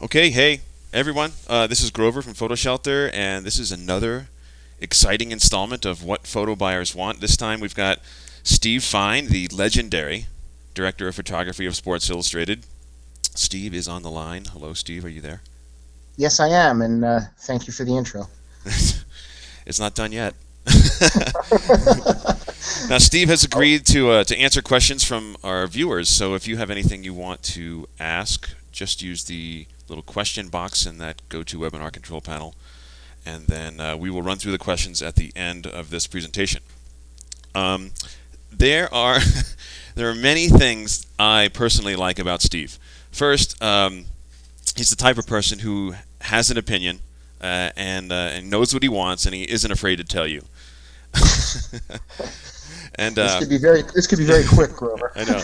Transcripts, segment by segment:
Okay, hey everyone. This is Grover from PhotoShelter, and this is another exciting installment of What Photo Buyers Want. This time we've got Steve Fine, the legendary director of photography of Sports Illustrated. Steve is on the line. Hello, Steve. Are you there? Yes, I am, and thank you for the intro. It's not done yet. Now, Steve has agreed to answer questions from our viewers. So, if you have anything you want to ask, just use the little question box in that GoToWebinar control panel, and then we will run through the questions at the end of this presentation. Um, there are there are many things I personally like about Steve. First, he's the type of person who has an opinion and knows what he wants, and he isn't afraid to tell you. and This could be very quick, Grover. I know.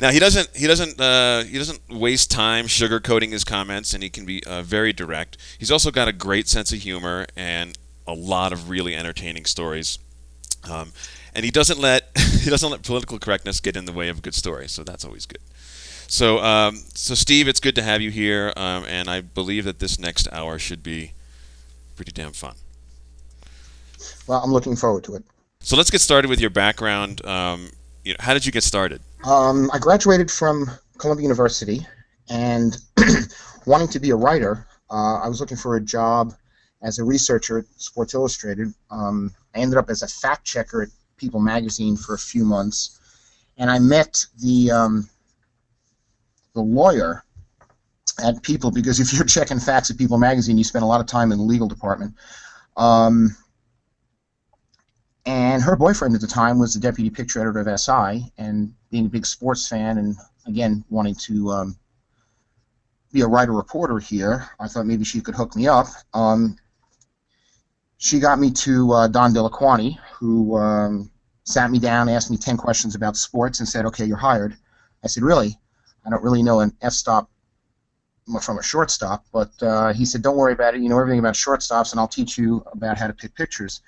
Now he doesn't waste time sugarcoating his comments, and he can be very direct. He's also got a great sense of humor and a lot of really entertaining stories. Um, and he doesn't let he doesn't let political correctness get in the way of a good story, so that's always good. So Steve, it's good to have you here, and I believe that this next hour should be pretty damn fun. Well, I'm looking forward to it. So let's get started with your background. How did you get started? I graduated from Columbia University, and wanting to be a writer, I was looking for a job as a researcher at Sports Illustrated. I ended up as a fact checker at People magazine for a few months, and I met the lawyer at People, because if you're checking facts at People magazine, you spend a lot of time in the legal department. Um, and her boyfriend at the time was the deputy picture editor of SI, and being a big sports fan and, again, wanting to be a writer-reporter here, I thought maybe she could hook me up. She got me to Don Delaquani, who sat me down, asked me 10 questions about sports, and said, "Okay, you're hired." I said, "Really? I don't really know an f-stop from a shortstop," but he said, "Don't worry about it. You know everything about shortstops, and I'll teach you about how to pick pictures."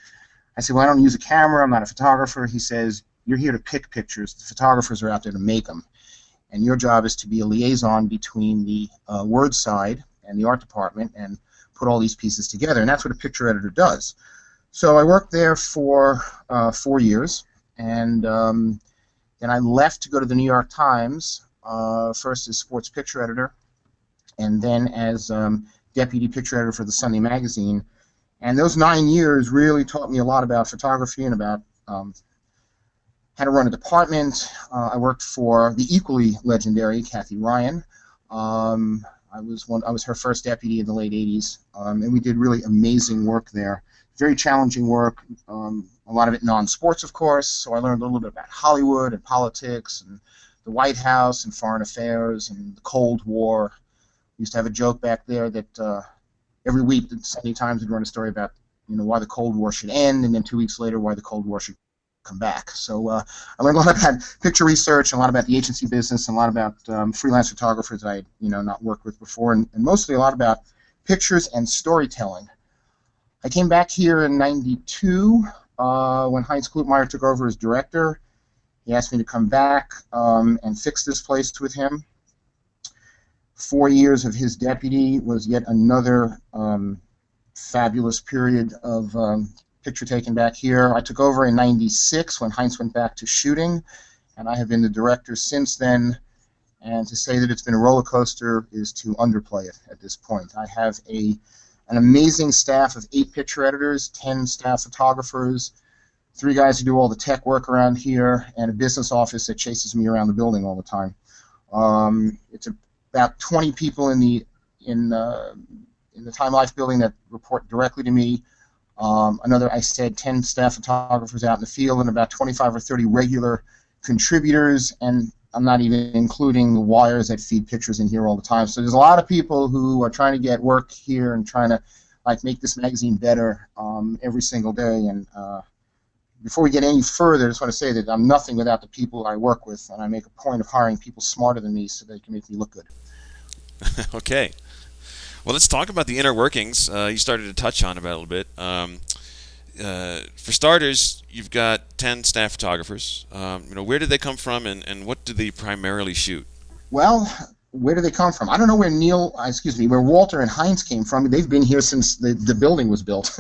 I said, "Well, I don't use a camera. I'm not a photographer." He says, "You're here to pick pictures. The photographers are out there to make them. And your job is to be a liaison between the word side and the art department and put all these pieces together." And that's what a picture editor does. So I worked there for 4 years, and then I left to go to the New York Times, first as sports picture editor, and then as deputy picture editor for the Sunday magazine. And those 9 years really taught me a lot about photography and about how to run a department. I worked for the equally legendary Kathy Ryan. I was her first deputy in the late '80s, and we did really amazing work there. Very challenging work. A lot of it non-sports, of course. So I learned a little bit about Hollywood and politics and the White House and foreign affairs and the Cold War. We used to have a joke back there that every week the Sunday Times would run a story about why the Cold War should end, and then 2 weeks later why the Cold War should come back. So I learned a lot about picture research, and a lot about the agency business, and a lot about freelance photographers I had not worked with before, and mostly a lot about pictures and storytelling. I came back here in '92 when Heinz Klutmeyer took over as director. He asked me to come back and fix this place with him. 4 years of his deputy was yet another fabulous period of picture taken back here. I took over in '96 when Heinz went back to shooting, and I have been the director since then. And to say that it's been a roller coaster is to underplay it at this point. I have an amazing staff of 8 picture editors, 10 staff photographers, 3 guys who do all the tech work around here, and a business office that chases me around the building all the time. It's about 20 people in the Time Life building that report directly to me. I said 10 staff photographers out in the field, and about 25 or 30 regular contributors, and I'm not even including the wires that feed pictures in here all the time. So there's a lot of people who are trying to get work here and trying to make this magazine better every single day. And before we get any further, I just want to say that I'm nothing without the people I work with, and I make a point of hiring people smarter than me so they can make me look good. Okay. Well, let's talk about the inner workings. You started to touch on about it a little bit. For starters, you've got 10 staff photographers. Where did they come from, and what do they primarily shoot? Well, where do they come from? I don't know where where Walter and Heinz came from. They've been here since the building was built.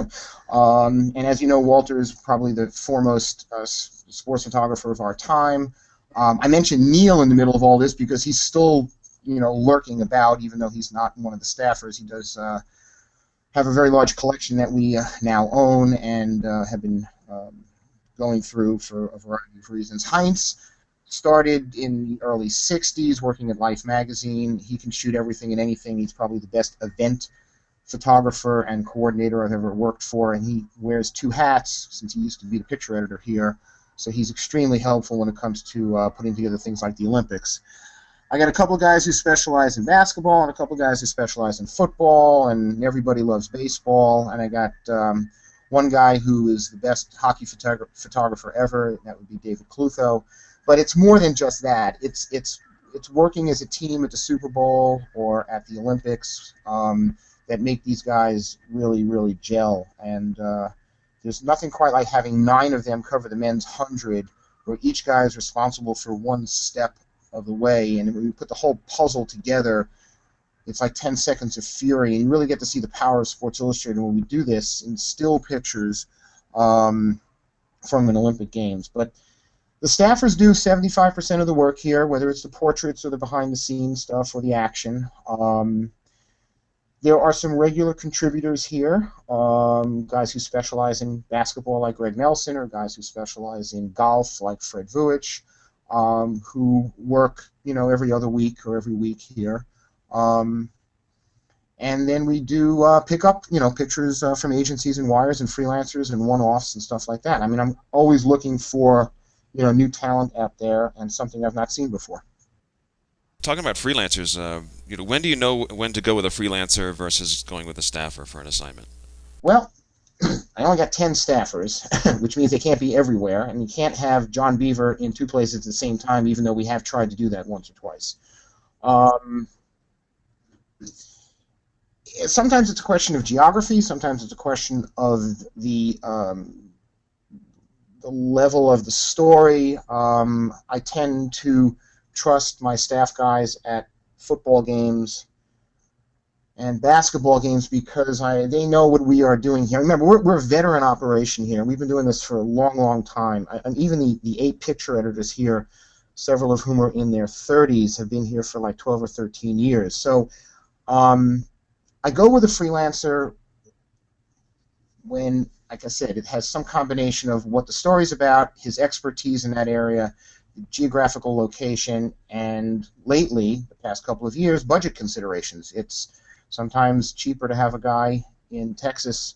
And as you know, Walter is probably the foremost sports photographer of our time. I mentioned Neil in the middle of all this because he's still, lurking about, even though he's not one of the staffers. He does have a very large collection that we now own and have been going through for a variety of reasons. Heinz started in the early 60s working at Life magazine. He can shoot everything and anything. He's probably the best event photographer and coordinator I've ever worked for, and he wears two hats since he used to be the picture editor here. So he's extremely helpful when it comes to putting together things like the Olympics. I got a couple guys who specialize in basketball and a couple guys who specialize in football, and everybody loves baseball. And I got one guy who is the best hockey photographer ever. That would be David Clutho. But it's more than just that. It's working as a team at the Super Bowl or at the Olympics that make these guys really, really gel. And there's nothing quite like having 9 of them cover the men's 100, where each guy is responsible for one step of the way. And when you put the whole puzzle together, it's like 10 seconds of fury. And you really get to see the power of Sports Illustrated when we do this in still pictures from an Olympic Games. But the staffers do 75% of the work here, whether it's the portraits or the behind-the-scenes stuff or the action. There are some regular contributors here, guys who specialize in basketball like Greg Nelson, or guys who specialize in golf like Fred Vuich, who work, every other week or every week here. And then we do pick up, pictures from agencies and wires and freelancers and one-offs and stuff like that. I mean, I'm always looking for new talent out there and something I've not seen before. Talking about freelancers, when do you know when to go with a freelancer versus going with a staffer for an assignment? Well, I only got 10 staffers, which means they can't be everywhere, and you can't have John Beaver in 2 places at the same time, even though we have tried to do that once or twice. Um, Sometimes it's a question of geography, sometimes it's a question of the level of the story. I tend to trust my staff guys at football games and basketball games because they know what we are doing here. Remember, we're a veteran operation here. We've been doing this for a long, long time. And even the 8 picture editors here, several of whom are in their 30s, have been here for like 12 or 13 years. So I go with a freelancer when, like I said, it has some combination of what the story's about, his expertise in that area, geographical location, and lately, the past couple of years, budget considerations. It's sometimes cheaper to have a guy in Texas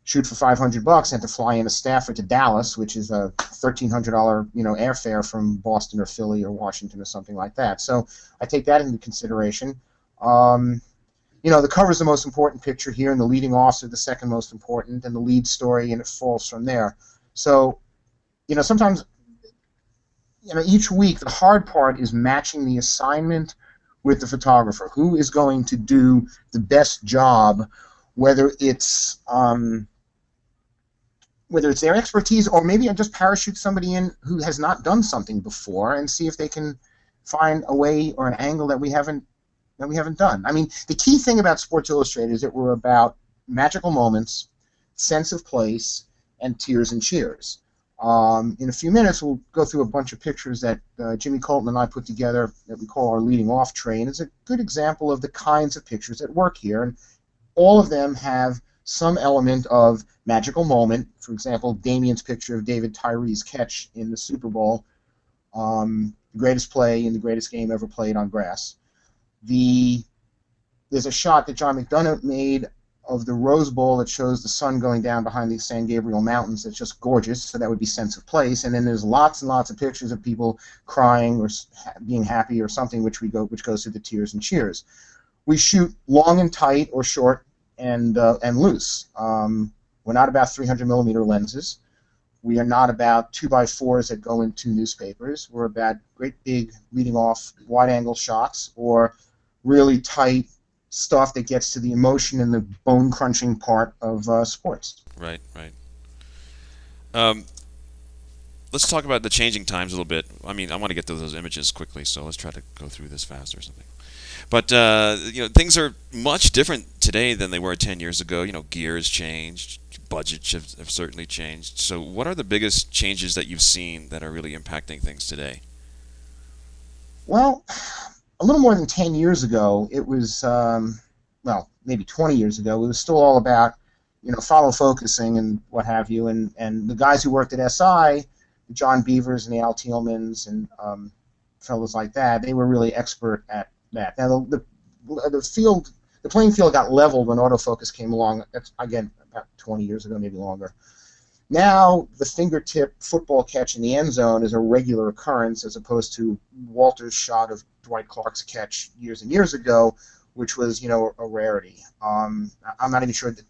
shoot for $500 and to fly in a staffer to Dallas, which is a $1,300 airfare from Boston or Philly or Washington or something like that. So I take that into consideration. The cover is the most important picture here, and the leading offs are the second most important, and the lead story, and it falls from there. So, sometimes, each week the hard part is matching the assignment with the photographer. Who is going to do the best job, whether it's their expertise, or maybe I just parachute somebody in who has not done something before and see if they can find a way or an angle that we haven't done. I mean, the key thing about Sports Illustrated is that we're about magical moments, sense of place, and tears and cheers. In a few minutes, we'll go through a bunch of pictures that Jimmy Colton and I put together that we call our leading off tray, and it's a good example of the kinds of pictures that work here. And all of them have some element of magical moment. For example, Damien's picture of David Tyree's catch in the Super Bowl, the greatest play in the greatest game ever played on grass. There's a shot that John McDonough made of the Rose Bowl that shows the sun going down behind the San Gabriel Mountains. That's just gorgeous, so that would be sense of place. And then there's lots and lots of pictures of people crying or being happy or something, which goes to the tears and cheers. We shoot long and tight or short and loose. We're not about 300 millimeter lenses. We are not about 2x4s that go into newspapers. We're about great big leading off wide angle shots or really tight stuff that gets to the emotion and the bone crunching part of sports. Right, right. Um, let's talk about the changing times a little bit. I mean, I want to get to those images quickly, so let's try to go through this fast or something. But things are much different today than they were 10 years ago. Gear has changed, budgets have certainly changed. So, what are the biggest changes that you've seen that are really impacting things today? Well, a little more than 10 years ago, it was, well, maybe 20 years ago, it was still all about, follow focusing and what have you. And the guys who worked at SI, the John Beavers and the Al Tealmans and fellows like that, they were really expert at that. Now, the playing field got leveled when autofocus came along. That's, again, about 20 years ago, maybe longer. Now, the fingertip football catch in the end zone is a regular occurrence as opposed to Walter's shot of Dwight Clark's catch years and years ago, which was, a rarity. I'm not even sure that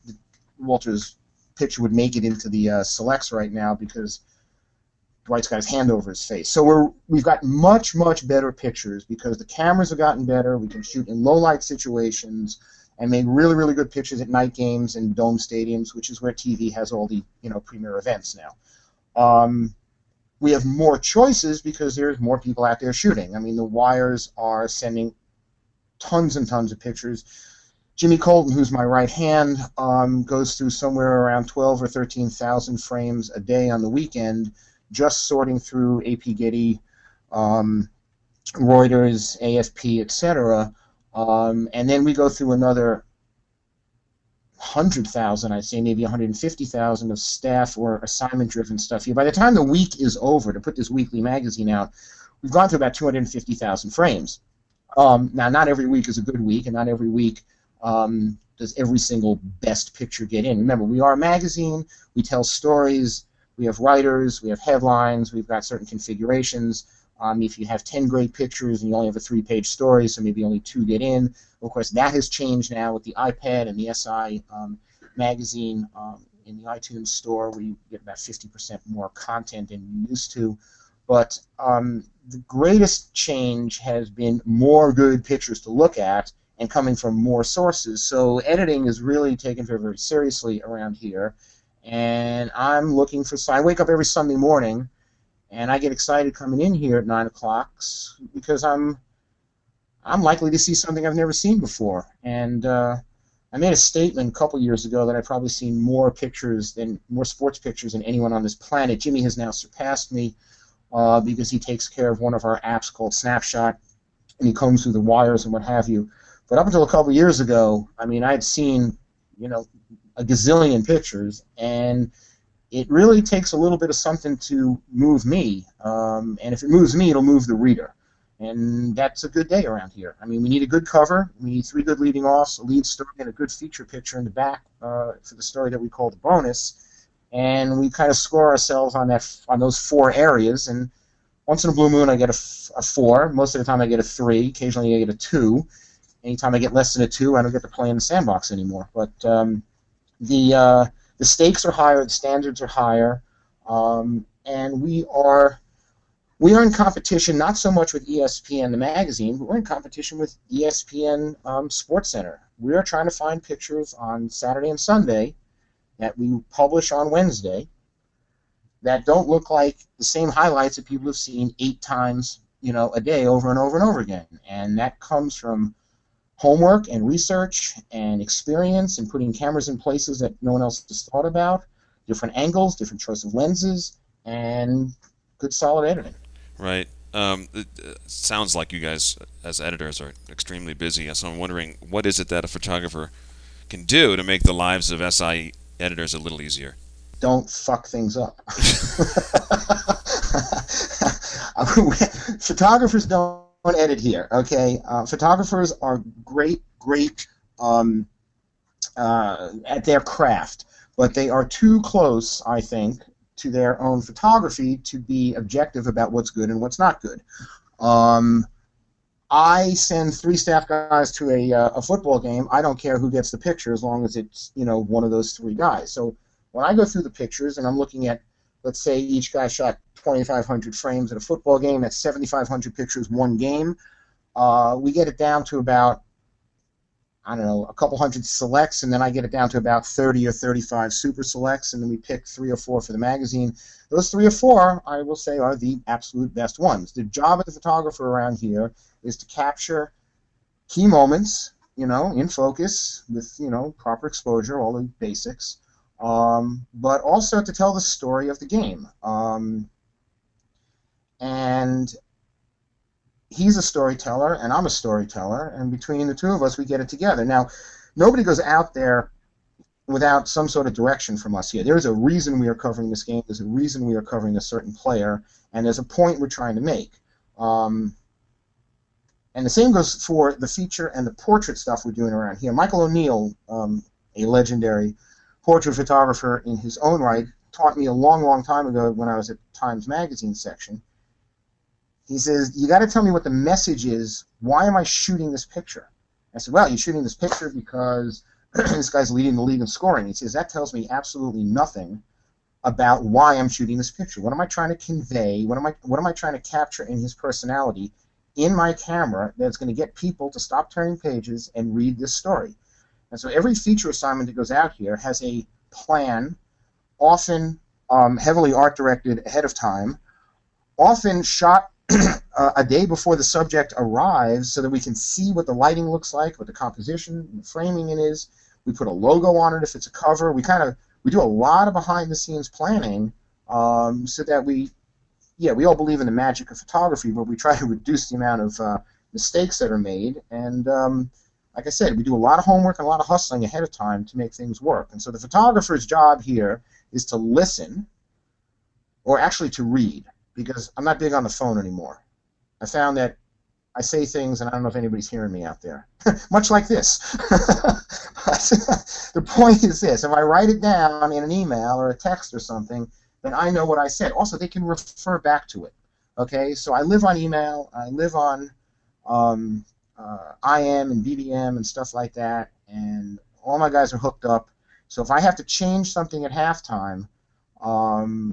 Walter's picture would make it into the selects right now because Dwight's got his hand over his face. So we've got much, much better pictures because the cameras have gotten better. We can shoot in low-light situations and make really, really good pictures at night games and dome stadiums, which is where TV has all the premier events now. We have more choices because there's more people out there shooting. I mean, the wires are sending tons and tons of pictures. Jimmy Colton, who's my right hand, goes through somewhere around 12 or 13,000 frames a day on the weekend, just sorting through AP Getty, Reuters, AFP, etc. And then we go through another 100,000, I'd say maybe 150,000 of staff or assignment-driven stuff here. By the time the week is over, to put this weekly magazine out, we've gone through about 250,000 frames. Now, not every week is a good week, and not every week does every single best picture get in. Remember, we are a magazine. We tell stories. We have writers. We have headlines. We've got certain configurations. If you have 10 great pictures and you only have a 3-page story, so maybe only 2 get in. Of course, that has changed now with the iPad and the SI magazine in the iTunes store, where you get about 50% more content than you used to. But the greatest change has been more good pictures to look at and coming from more sources. So editing is really taken very, very seriously around here. And I'm looking for... I wake up every Sunday morning, and I get excited coming in here at 9 o'clock because I'm likely to see something I've never seen before. And I made a statement a couple years ago that I've probably seen more sports pictures than anyone on this planet. Jimmy has now surpassed me because he takes care of one of our apps called Snapshot, and he combs through the wires and what have you. But up until a couple years ago, I mean, I'd seen, a gazillion pictures, and it really takes a little bit of something to move me. And if it moves me, it'll move the reader. And that's a good day around here. I mean, we need a good cover. We need 3 good leading offs, a lead story, and a good feature picture in the back for the story that we call the bonus. And we kind of score ourselves on those 4 areas. And once in a blue moon, I get a 4. Most of the time, I get a 3. Occasionally, I get a 2. Anytime I get less than a 2, I don't get to play in the sandbox anymore. But the stakes are higher, the standards are higher, and we are in competition not so much with ESPN, the magazine, but we're in competition with ESPN SportsCenter. We are trying to find pictures on Saturday and Sunday that we publish on Wednesday that don't look like the same highlights that people have seen 8 times, a day over and over and over again. And that comes from homework and research and experience and putting cameras in places that no one else has thought about, different angles, different choice of lenses, and good solid editing. Right. It sounds like you guys, as editors, are extremely busy. So I'm wondering, what is it that a photographer can do to make the lives of SI editors a little easier? Don't fuck things up. Photographers don't edit here, okay? Photographers are great at their craft, but they are too close, I think, to their own photography to be objective about what's good and what's not good. I send 3 staff guys to a football game. I don't care who gets the picture as long as it's one of those 3 guys. So when I go through the pictures and I'm looking at, let's say each guy shot 2,500 frames at a football game, that's 7,500 pictures one game. We get it down to about I don't know, a couple hundred selects, and then I get it down to about 30 or 35 super selects, and then we pick 3 or 4 for the magazine. Those 3 or 4, I will say, are the absolute best ones. The job of the photographer around here is to capture key moments, in focus with, proper exposure, all the basics, but also to tell the story of the game. And he's a storyteller and I'm a storyteller, and between the two of us, we get it together. Now, nobody goes out there without some sort of direction from us here. There's a reason we are covering this game. There's a reason we are covering a certain player, and there's a point we're trying to make. And the same goes for the feature and the portrait stuff we're doing around here. Michael O'Neill, a legendary portrait photographer in his own right, taught me a long, long time ago when I was at Times Magazine section. He says, you got to tell me what the message is. Why am I shooting this picture? I said, well, you're shooting this picture because this guy's leading the league in scoring. He says, that tells me absolutely nothing about why I'm shooting this picture. What am I trying to convey? What am I trying to capture in his personality in my camera that's going to get people to stop turning pages and read this story? And so every feature assignment that goes out here has a plan, often heavily art directed ahead of time, often shot a day before the subject arrives so that we can see what the lighting looks like, what the composition, the framing it is. We put a logo on it if it's a cover. We do a lot of behind the scenes planning, so that we all believe in the magic of photography, but we try to reduce the amount of mistakes that are made. And like I said, we do a lot of homework and a lot of hustling ahead of time to make things work. And so the photographer's job here is to listen, or actually to read, because I'm not big on the phone anymore. I found that I say things, and I don't know if anybody's hearing me out there, much like this. The point is this: if I write it down in an email or a text or something, then I know what I said. Also, they can refer back to it. Okay, so I live on email, I live on IM and BBM and stuff like that, and all my guys are hooked up. So if I have to change something at halftime,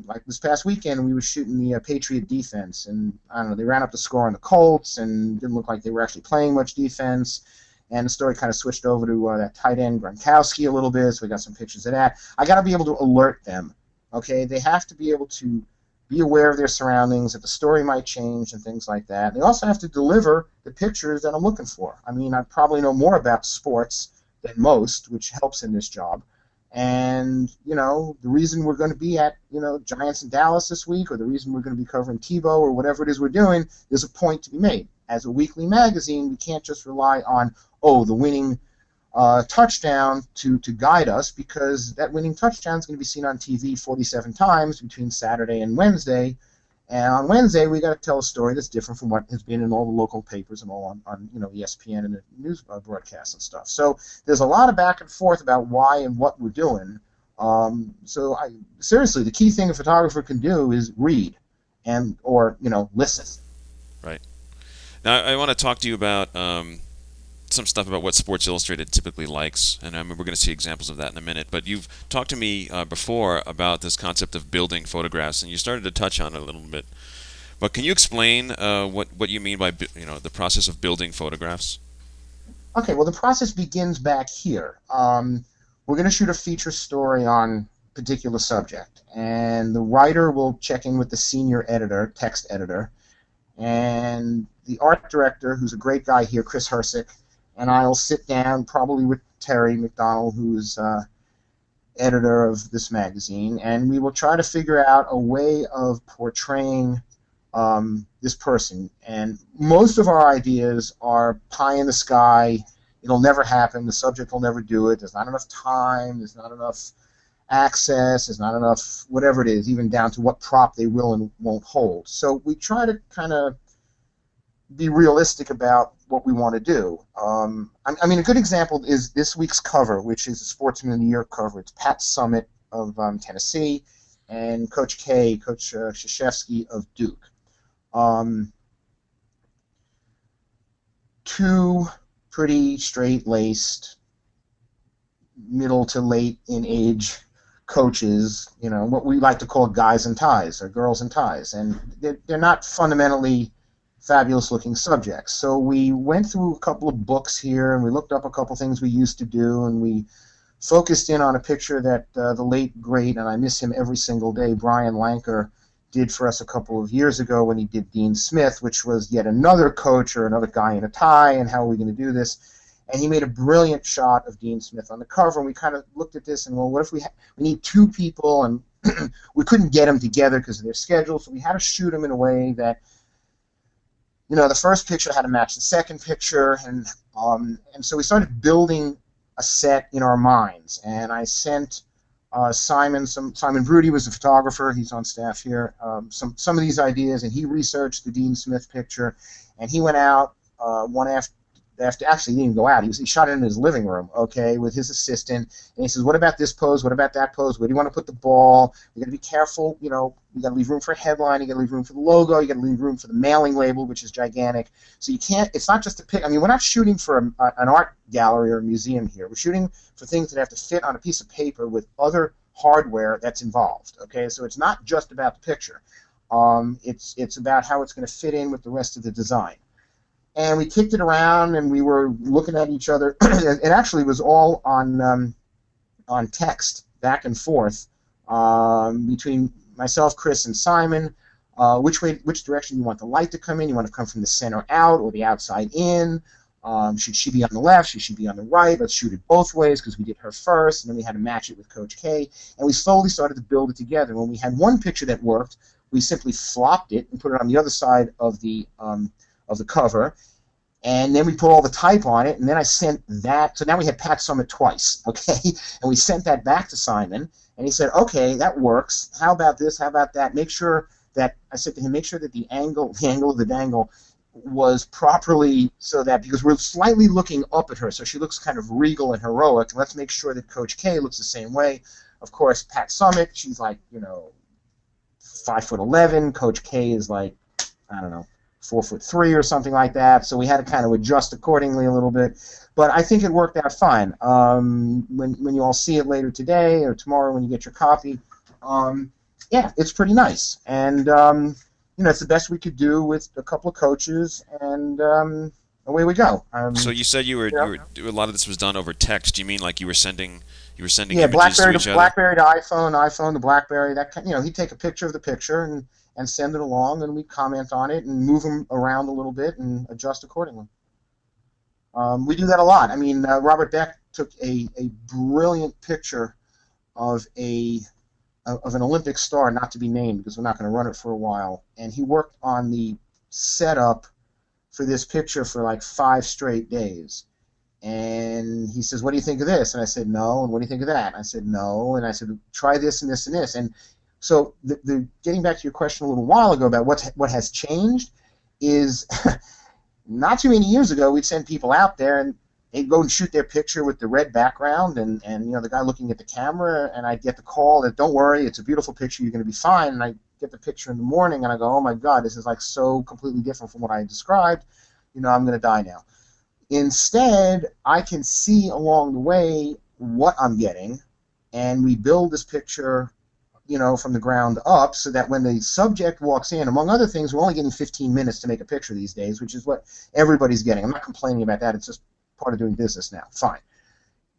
like this past weekend, we were shooting the Patriot defense, and I don't know, they ran up the score on the Colts, and didn't look like they were actually playing much defense. And the story kind of switched over to that tight end Gronkowski a little bit, so we got some pictures of that. I got to be able to alert them. Okay, they have to be able to be aware of their surroundings, that the story might change and things like that. They also have to deliver the pictures that I'm looking for. I mean, I probably know more about sports than most, which helps in this job. And, the reason we're going to be at, Giants in Dallas this week, or the reason we're going to be covering Tebow, or whatever it is we're doing, there's a point to be made. As a weekly magazine, we can't just rely on, the winning touchdown to guide us, because that winning touchdown is going to be seen on TV 47 times between Saturday and Wednesday. And on Wednesday, we got to tell a story that's different from what has been in all the local papers and all on ESPN and the news broadcasts and stuff. So there's a lot of back and forth about why and what we're doing. Seriously, the key thing a photographer can do is read or listen. Right. Now, I want to talk to you about some stuff about what Sports Illustrated typically likes, and we're going to see examples of that in a minute. But you've talked to me before about this concept of building photographs, and you started to touch on it a little bit. But can you explain what you mean by the process of building photographs? Okay, well, the process begins back here. We're going to shoot a feature story on a particular subject, and the writer will check in with the senior editor, text editor, and the art director, who's a great guy here, Chris Hersick, and I'll sit down probably with Terry McDonald, who's editor of this magazine, and we will try to figure out a way of portraying this person. And most of our ideas are pie in the sky. It'll never happen. The subject will never do it. There's not enough time. There's not enough access. There's not enough whatever it is, even down to what prop they will and won't hold. So we try to kind of be realistic about what we want to do. I mean, a good example is this week's cover, which is a Sportsman of the Year cover. It's Pat Summit of Tennessee and Coach Krzyzewski of Duke. Two pretty straight-laced, middle to late in age coaches, what we like to call guys in ties or girls in ties. And they're not fundamentally fabulous looking subjects. So we went through a couple of books here, and we looked up a couple things we used to do, and we focused in on a picture that the late great, and I miss him every single day, Brian Lanker, did for us a couple of years ago when he did Dean Smith, which was yet another coach or another guy in a tie, and how are we going to do this? And he made a brilliant shot of Dean Smith on the cover, and we kind of looked at this and, well, what if we need two people, and we couldn't get them together because of their schedule, so we had to shoot them in a way that, the first picture had to match the second picture, and so we started building a set in our minds. And I sent Simon Brody was the photographer. He's on staff here. Some of these ideas, and he researched the Dean Smith picture, and he went out one after actually he didn't go out. He shot it in his living room, okay, with his assistant. And he says, "What about this pose? What about that pose? Where do you want to put the ball? You got to be careful. You got to leave room for a headline. You got to leave room for the logo. You got to leave room for the mailing label, which is gigantic. So you can't. It's not just a pic. I mean, we're not shooting for an art gallery or a museum here. We're shooting for things that have to fit on a piece of paper with other hardware that's involved. Okay, so it's not just about the picture. It's about how it's going to fit in with the rest of the design." And we kicked it around, and we were looking at each other. It actually was all on text, back and forth, between myself, Chris, and Simon. Which direction you want the light to come in? You want to come from the center out or the outside in? Should she be on the left? Should she be on the right? Let's shoot it both ways because we did her first, and then we had to match it with Coach K. And we slowly started to build it together. When we had one picture that worked, we simply flopped it and put it on the other side of the cover, and then we put all the type on it, and then I sent that. So now we had Pat Summitt twice, okay? And we sent that back to Simon, and he said, "Okay, that works. How about this? How about that? Make sure that," I said to him, "make sure that the angle of the dangle was properly, so that, because we're slightly looking up at her, so she looks kind of regal and heroic. Let's make sure that Coach K looks the same way." Of course, Pat Summitt, she's like, 5'11". Coach K is like, I don't know, 4'3" or something like that. So we had to kind of adjust accordingly a little bit. But I think it worked out fine. When you all see it later today or tomorrow when you get your copy, yeah, it's pretty nice. And it's the best we could do with a couple of coaches, and away we go. So you said you were a lot of this was done over text. Do you mean like you were sending yeah, images to each other? BlackBerry to iPhone to BlackBerry. That he'd take a picture of the picture and send it along, and we'd comment on it and move them around a little bit and adjust accordingly. We do that a lot. I mean, Robert Beck took a brilliant picture of an Olympic star, not to be named because we're not going to run it for a while, and he worked on the setup for this picture for like 5 straight days. And he says, "What do you think of this?" And I said, "No." "And what do you think of that?" And I said, "No." And I said, "Try this and this and this." And so the getting back to your question a little while ago about what has changed is not too many years ago we'd send people out there and they'd go and shoot their picture with the red background and the guy looking at the camera, and I'd get the call that, "Don't worry, it's a beautiful picture, you're going to be fine." And I get the picture in the morning and I go, "Oh my God, this is like so completely different from what I described. I'm going to die now." Instead, I can see along the way what I'm getting, and we build this picture, from the ground up, so that when the subject walks in, among other things, we're only getting 15 minutes to make a picture these days, which is what everybody's getting. I'm not complaining about that. It's just part of doing business now. Fine.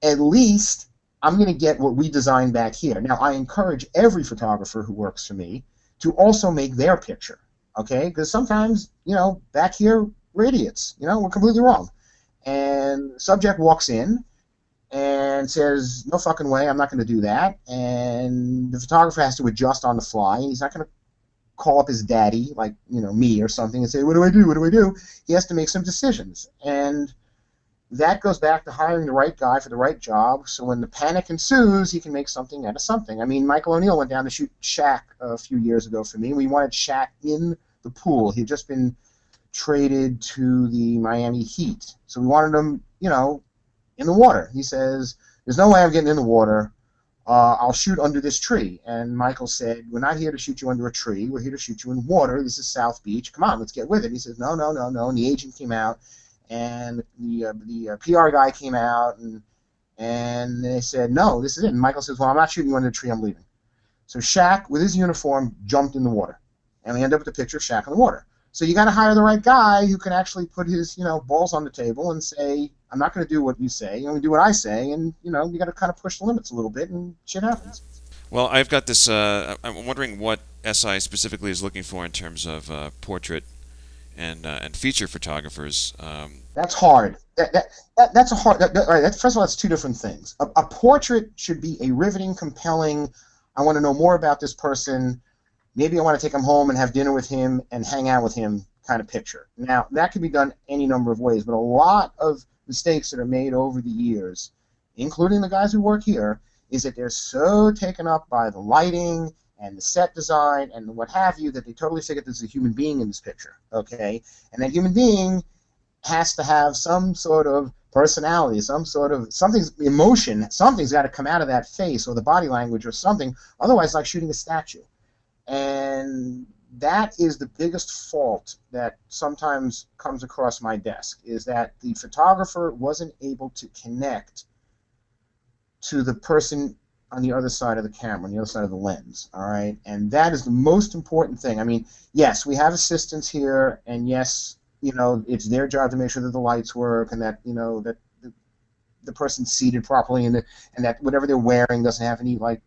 At least I'm going to get what we designed back here. Now, I encourage every photographer who works for me to also make their picture, okay? Because sometimes, back here, we're idiots. We're completely wrong. And the subject walks in and says, "No fucking way, I'm not going to do that." And the photographer has to adjust on the fly, and he's not going to call up his daddy, like, me or something, and say, "What do I do? What do I do?" He has to make some decisions. And that goes back to hiring the right guy for the right job, so when the panic ensues, he can make something out of something. I mean, Michael O'Neill went down to shoot Shaq a few years ago for me. We wanted Shaq in the pool. He had just been traded to the Miami Heat. So we wanted him, in the water. He says, "There's no way I'm getting in the water. I'll shoot under this tree." And Michael said, "We're not here to shoot you under a tree. We're here to shoot you in water. This is South Beach. Come on, let's get with it." And he says, "No, no, no, no." And the agent came out, and the PR guy came out, and they said, "No, this is it." And Michael says, "Well, I'm not shooting you under the tree. I'm leaving." So Shaq, with his uniform, jumped in the water. And we end up with a picture of Shaq in the water. So you got to hire the right guy who can actually put his, balls on the table and say, I'm not going to do what you say. I'm going to do what I say. And, you got to kind of push the limits a little bit and shit happens. Well, I've got this. I'm wondering what SI specifically is looking for in terms of portrait and feature photographers. That's hard. That's a hard. All right, first of all, that's two different things. A portrait should be a riveting, compelling. I want to know more about this person. Maybe I want to take him home and have dinner with him and hang out with him kind of picture. Now, that can be done any number of ways, but a lot of mistakes that are made over the years, including the guys who work here, is that they're so taken up by the lighting and the set design and what have you that they totally forget there's a human being in this picture, okay? And that human being has to have some sort of personality, some sort of something's emotion, something's got to come out of that face or the body language or something. Otherwise, it's like shooting a statue. And that is the biggest fault that sometimes comes across my desk, is that the photographer wasn't able to connect to the person on the other side of the camera, on the other side of the lens, all right? And that is the most important thing. I mean, yes, we have assistants here, and yes, it's their job to make sure that the lights work and that, that the person's seated properly and that whatever they're wearing doesn't have any, like,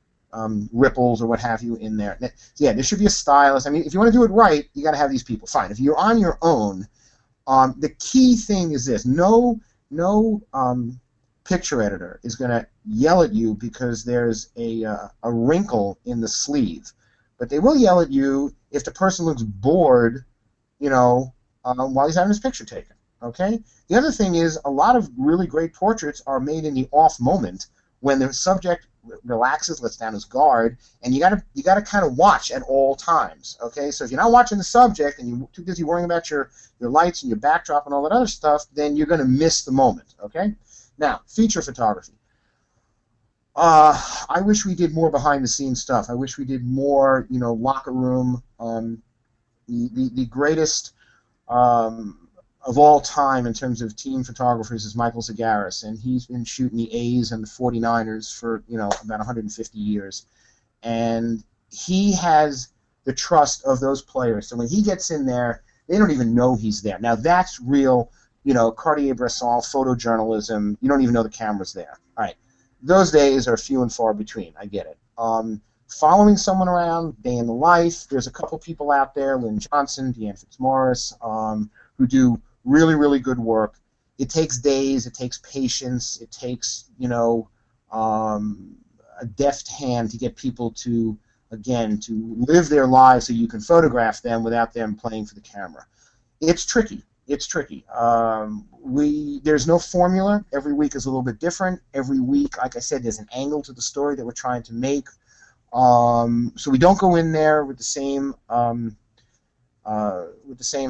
ripples or what have you in there. Yeah, there should be a stylist. I mean, if you want to do it right, you got to have these people. Fine. If you're on your own, the key thing is this: no picture editor is going to yell at you because there's a wrinkle in the sleeve, but they will yell at you if the person looks bored, while he's having his picture taken. Okay. The other thing is a lot of really great portraits are made in the off moment when the subject relaxes, lets down his guard, and you gotta kind of watch at all times. Okay, so if you're not watching the subject and you're too busy worrying about your lights and your backdrop and all that other stuff, then you're gonna miss the moment. Okay, now feature photography. I wish we did more behind the scenes stuff. I wish we did more, locker room. The greatest of all time in terms of team photographers is Michael Zagaris, and he's been shooting the A's and the 49ers for, about 150 years. And he has the trust of those players. So when he gets in there, they don't even know he's there. Now that's real, Cartier-Bresson photojournalism. You don't even know the camera's there. All right. Those days are few and far between. I get it. Following someone around, day in the life, there's a couple people out there, Lynn Johnson, Deanne Fitzmaurice, who do really, really good work. It takes days. It takes patience. It takes, a deft hand to get people to, again, to live their lives so you can photograph them without them playing for the camera. It's tricky. It's tricky. There's no formula. Every week is a little bit different. Every week, like I said, there's an angle to the story that we're trying to make. So we don't go in there with the same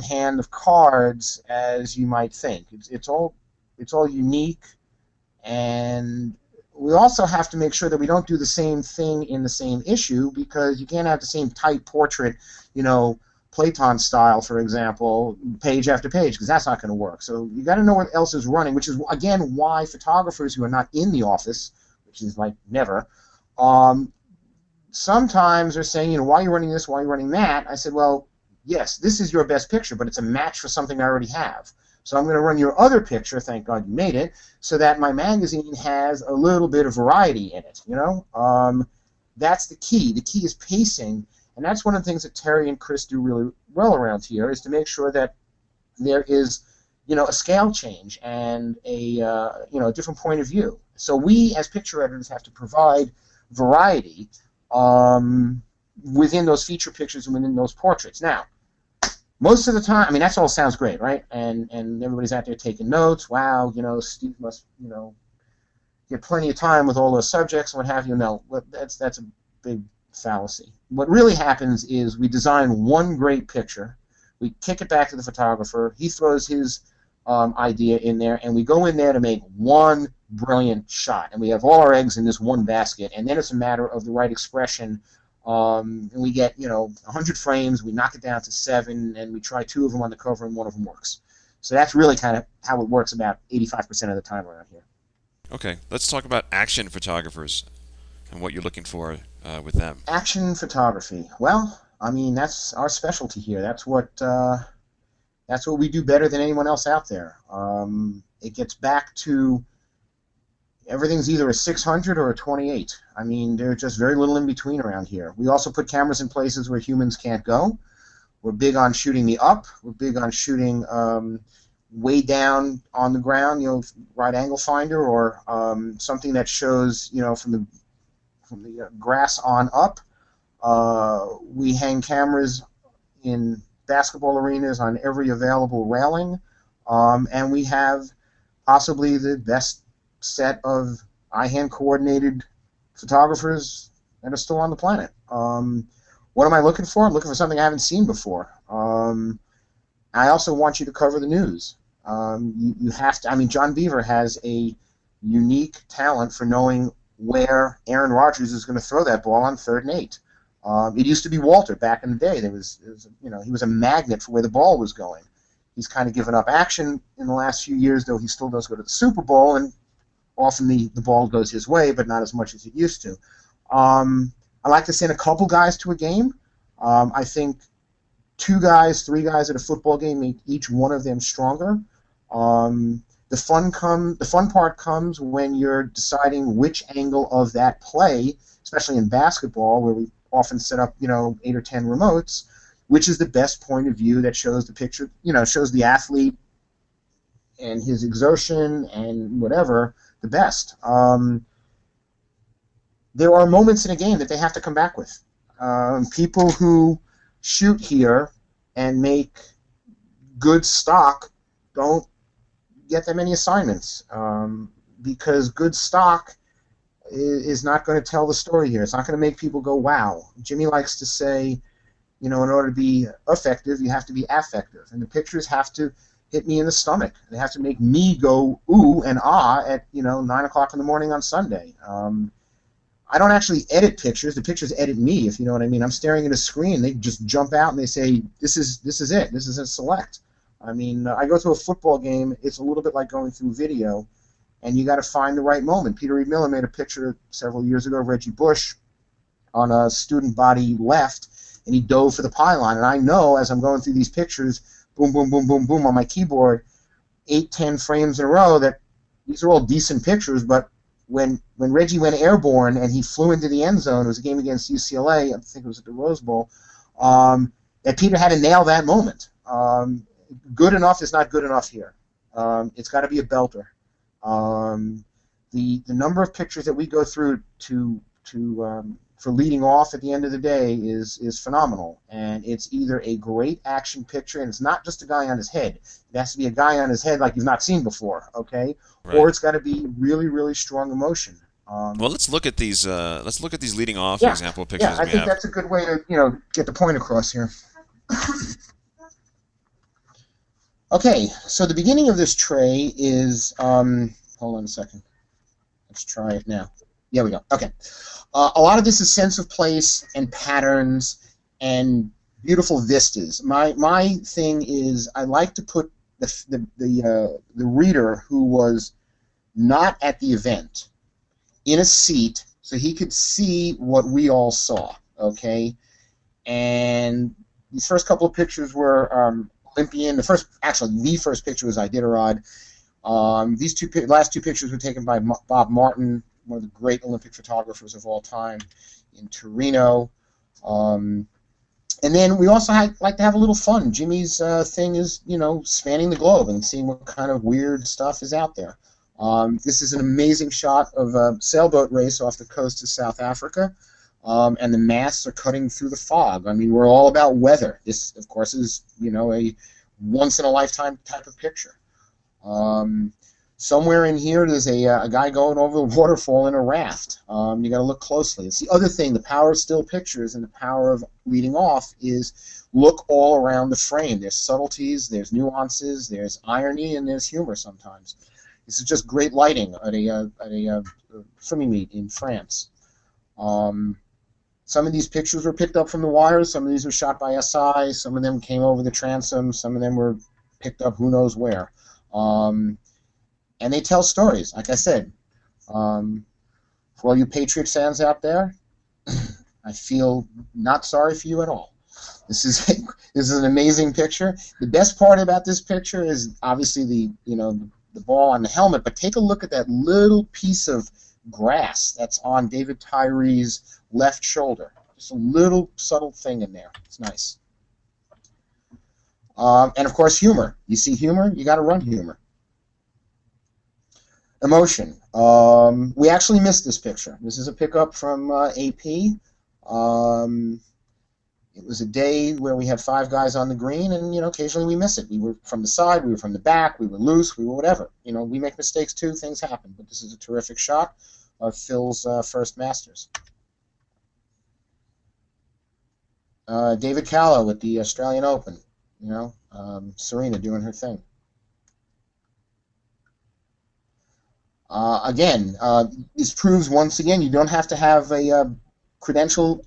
hand of cards as you might think. It's all unique, and we also have to make sure that we don't do the same thing in the same issue, because you can't have the same tight portrait, Platon style, for example, page after page, because that's not going to work. So you got to know what else is running, which is again why photographers who are not in the office, which is like never, sometimes are saying, why are you running this, why are you running that? I said, well, yes, this is your best picture, but it's a match for something I already have. So I'm going to run your other picture, thank God you made it, so that my magazine has a little bit of variety in it, That's the key. The key is pacing, and that's one of the things that Terry and Chris do really well around here, is to make sure that there is, a scale change and a different point of view. So we, as picture editors, have to provide variety within those feature pictures and within those portraits. Now, most of the time, I mean, that all sounds great, right? And everybody's out there taking notes. Wow, Steve must, get plenty of time with all those subjects and what have you. No, that's a big fallacy. What really happens is we design one great picture, we kick it back to the photographer, he throws his idea in there, and we go in there to make one brilliant shot. And we have all our eggs in this one basket, and then it's a matter of the right expression. And we get 100 frames, we knock it down to 7, and we try 2 of them on the cover, and 1 of them works. So that's really kind of how it works about 85% of the time around here. Okay, let's talk about action photographers and what you're looking for with them. Action photography. Well, I mean, that's our specialty here. That's what That's what we do better than anyone else out there. It gets back to everything's either a 600 or a 28. I mean, there's just very little in between around here. We also put cameras in places where humans can't go. We're big on shooting the up. We're big on shooting way down on the ground, right angle finder or something that shows, from the grass on up. We hang cameras in basketball arenas on every available railing, and we have possibly the best set of eye-hand coordinated photographers that are still on the planet. What am I looking for? I'm looking for something I haven't seen before. I also want you to cover the news. You have to. I mean, John Beaver has a unique talent for knowing where Aaron Rodgers is going to throw that ball on 3rd and 8. It used to be Walter back in the day. He was a magnet for where the ball was going. He's kind of given up action in the last few years, though he still does go to the Super Bowl, and often the ball goes his way, but not as much as it used to. I like to send a couple guys to a game. I think 2 guys, 3 guys at a football game make each one of them stronger. The fun part comes when you're deciding which angle of that play, especially in basketball, where we often set up 8 or 10 remotes, which is the best point of view that shows the picture, shows the athlete and his exertion and whatever the best. There are moments in a game that they have to come back with. People who shoot here and make good stock don't get that many assignments because good stock is not going to tell the story here. It's not going to make people go, wow. Jimmy likes to say, in order to be effective, you have to be affective. And the pictures have to hit me in the stomach. They have to make me go ooh and ah at 9 o'clock in the morning on Sunday. I don't actually edit pictures. The pictures edit me, if you know what I mean. I'm staring at a screen. They just jump out and they say, this is it. This is a select. I mean, I go to a football game. It's a little bit like going through video, and you got to find the right moment. Peter Reed Miller made a picture several years ago of Reggie Bush on a student body left, and he dove for the pylon. And I know as I'm going through these pictures, boom, boom, boom, boom, boom on my keyboard, 8, 10 frames in a row, that these are all decent pictures, but when Reggie went airborne and he flew into the end zone, it was a game against UCLA, I think it was at the Rose Bowl, that Peter had to nail that moment. Good enough is not good enough here. It's got to be a belter. The number of pictures that we go through for leading off at the end of the day is phenomenal, and it's either a great action picture, and it's not just a guy on his head. It has to be a guy on his head like you've not seen before, okay? Right. Or it's got to be really, really strong emotion. Well, let's look at these. Let's look at these leading off example pictures I we think have. that's a good way to get the point across here. Okay, so the beginning of this tray is hold on a second. Let's try it now. There we go. Okay. A lot of this is sense of place and patterns and beautiful vistas. My thing is I like to put the reader who was not at the event in a seat so he could see what we all saw. Okay, and these first couple of pictures were Olympian. The first picture was Iditarod. These last two pictures were taken by Bob Martin, one of the great Olympic photographers of all time, in Torino. And then we also like to have a little fun. Jimmy's thing is, spanning the globe and seeing what kind of weird stuff is out there. This is an amazing shot of a sailboat race off the coast of South Africa, and the masts are cutting through the fog. I mean, we're all about weather. This, of course, is, a once-in-a-lifetime type of picture. Somewhere in here, there's a guy going over the waterfall in a raft. You got to look closely. It's the other thing. The power of still pictures and the power of leading off is look all around the frame. There's subtleties, there's nuances, there's irony, and there's humor sometimes. This is just great lighting at a swimming meet in France. Some of these pictures were picked up from the wires. Some of these were shot by SI. Some of them came over the transom. Some of them were picked up who knows where. And they tell stories, like I said. For all you Patriots fans out there, I feel not sorry for you at all. This is this is an amazing picture. The best part about this picture is obviously the ball on the helmet, but take a look at that little piece of grass that's on David Tyree's left shoulder. Just a little subtle thing in there. It's nice. And of course, humor. You see humor, you got to run humor. Emotion. We actually missed this picture. This is a pickup from AP. It was a day where we had 5 guys on the green, and occasionally we miss it. We were from the side, we were from the back, we were loose, we were whatever. We make mistakes too. Things happen. But this is a terrific shot of Phil's first Masters. David Callow at the Australian Open. Serena doing her thing. Again, this proves once again you don't have to have a credential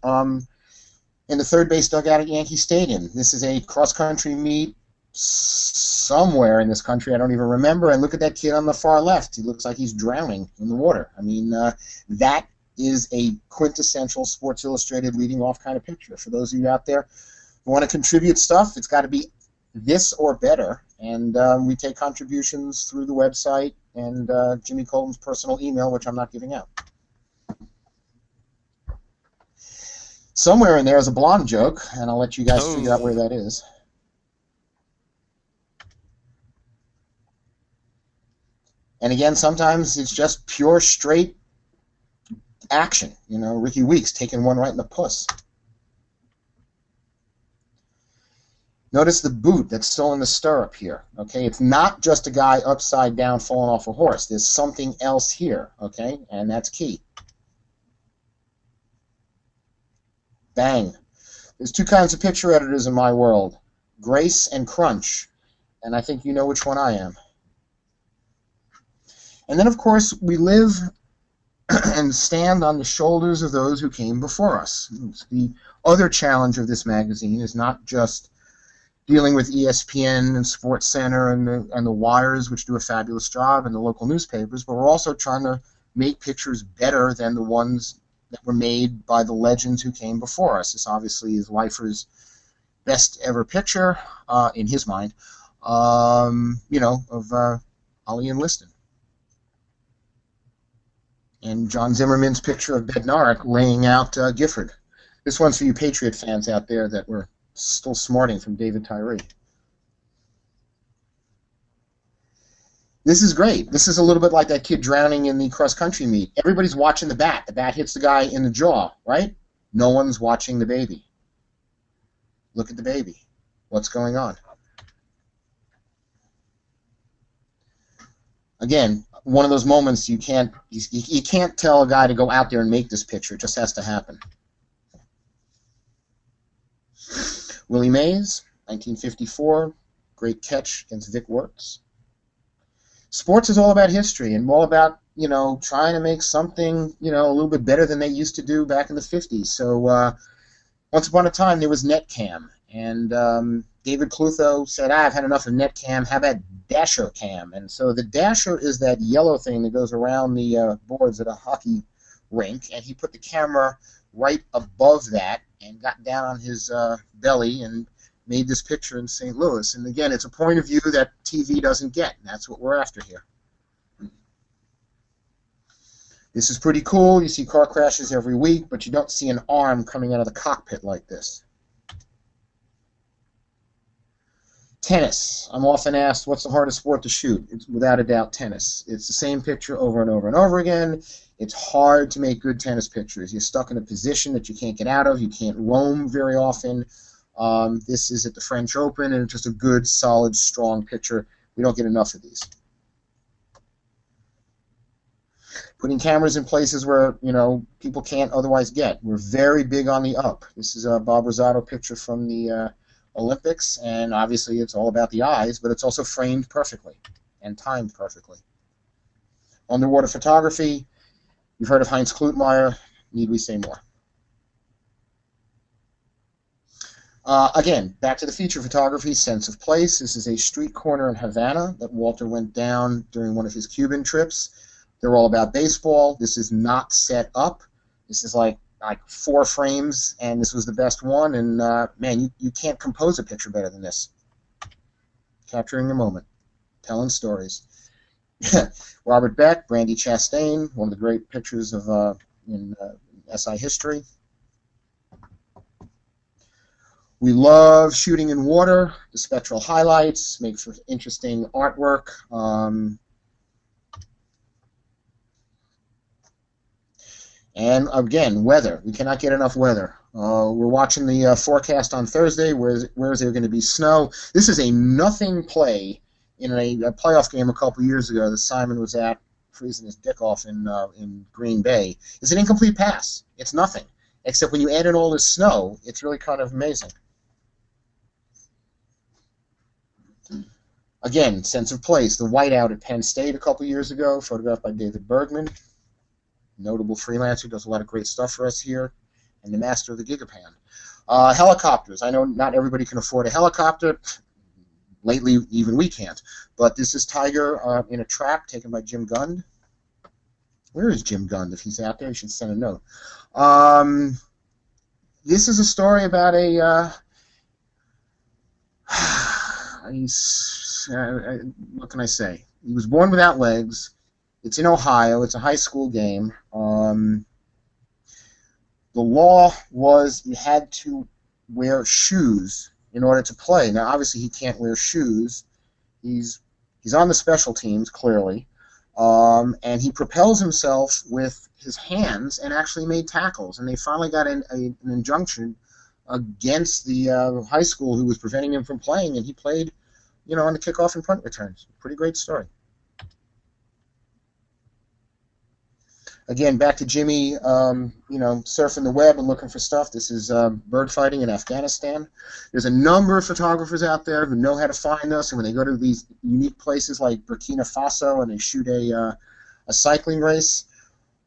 in the third base dugout at Yankee Stadium. This is a cross-country meet somewhere in this country. I don't even remember. And look at that kid on the far left. He looks like he's drowning in the water. I mean, that is a quintessential Sports Illustrated leading off kind of picture. For those of you out there who want to contribute stuff, it's got to be this or better. And we take contributions through the website and Jimmy Colton's personal email, which I'm not giving out. Somewhere in there is a blonde joke, and I'll let you guys figure out where that is. And again, sometimes it's just pure, straight action. Ricky Weeks taking one right in the puss. Notice the boot that's still in the stirrup here. Okay, it's not just a guy upside down falling off a horse. There's something else here. Okay, and that's key. Bang. There's 2 kinds of picture editors in my world, Grace and Crunch, and I think you know which one I am. And then, of course, we live and stand on the shoulders of those who came before us. The other challenge of this magazine is not just dealing with ESPN and Sports Center and the Wires, which do a fabulous job, and the local newspapers, but we're also trying to make pictures better than the ones that were made by the legends who came before us. This obviously is Leifer's best ever picture, in his mind, of Ali and Liston. And John Zimmerman's picture of Bednarik laying out Gifford. This one's for you Patriot fans out there that were still smarting from David Tyree. This is great. This is a little bit like that kid drowning in the cross-country meet. Everybody's watching the bat. The bat hits the guy in the jaw, right? No one's watching the baby. Look at the baby. What's going on? Again, one of those moments you can't tell a guy to go out there and make this picture. It just has to happen. Willie Mays, 1954, great catch against Vic Wertz. Sports is all about history and all about, trying to make something, a little bit better than they used to do back in the 50s. So once upon a time, there was Netcam. And David Clutho said, I've had enough of Netcam. How about Dasher Cam? And so the Dasher is that yellow thing that goes around the boards at a hockey rink. And he put the camera right above that and got down on his belly and made this picture in St. Louis. And again, it's a point of view that TV doesn't get, and that's what we're after here. This is pretty cool. You see car crashes every week, but you don't see an arm coming out of the cockpit like this. Tennis. I'm often asked, what's the hardest sport to shoot? It's without a doubt tennis. It's the same picture over and over and over again. It's hard to make good tennis pictures. You're stuck in a position that you can't get out of. You can't roam very often. This is at the French Open, and it's just a good, solid, strong picture. We don't get enough of these. Putting cameras in places where, people can't otherwise get. We're very big on the up. This is a Bob Rosato picture from the Olympics, and obviously it's all about the eyes, but it's also framed perfectly and timed perfectly. Underwater photography. You've heard of Heinz Klutmeyer. Need we say more? Again, back to the feature photography, sense of place. This is a street corner in Havana that Walter went down during one of his Cuban trips. They're all about baseball. This is not set up. This is like, like 4 frames, and this was the best one. And man, you can't compose a picture better than this. Capturing the moment, telling stories. Robert Beck, Brandy Chastain, one of the great pictures of in SI history. We love shooting in water. The spectral highlights make for interesting artwork. And again, weather. We cannot get enough weather. We're watching the forecast on Thursday. Where is there going to be snow? This is a nothing play in a playoff game a couple years ago that Simon was at, freezing his dick off in Green Bay. It's an incomplete pass. It's nothing. Except when you add in all this snow, it's really kind of amazing. Again, sense of place. The whiteout at Penn State a couple years ago, photographed by David Bergman. Notable freelancer, does a lot of great stuff for us here, and the master of the Gigapan. Helicopters. I know not everybody can afford a helicopter. Lately, even we can't. But this is Tiger in a trap taken by Jim Gund. Where is Jim Gund? If he's out there, he should send a note. This is a story about what can I say? He was born without legs. It's in Ohio. It's a high school game. The law was you had to wear shoes in order to play. Now, obviously, he can't wear shoes. He's on the special teams, clearly. And he propels himself with his hands and actually made tackles. And they finally got an injunction against the high school who was preventing him from playing, and he played, on the kickoff and punt returns. Pretty great story. Again, back to Jimmy, surfing the web and looking for stuff. This is bird fighting in Afghanistan. There's a number of photographers out there who know how to find us, and when they go to these unique places like Burkina Faso and they shoot a cycling race,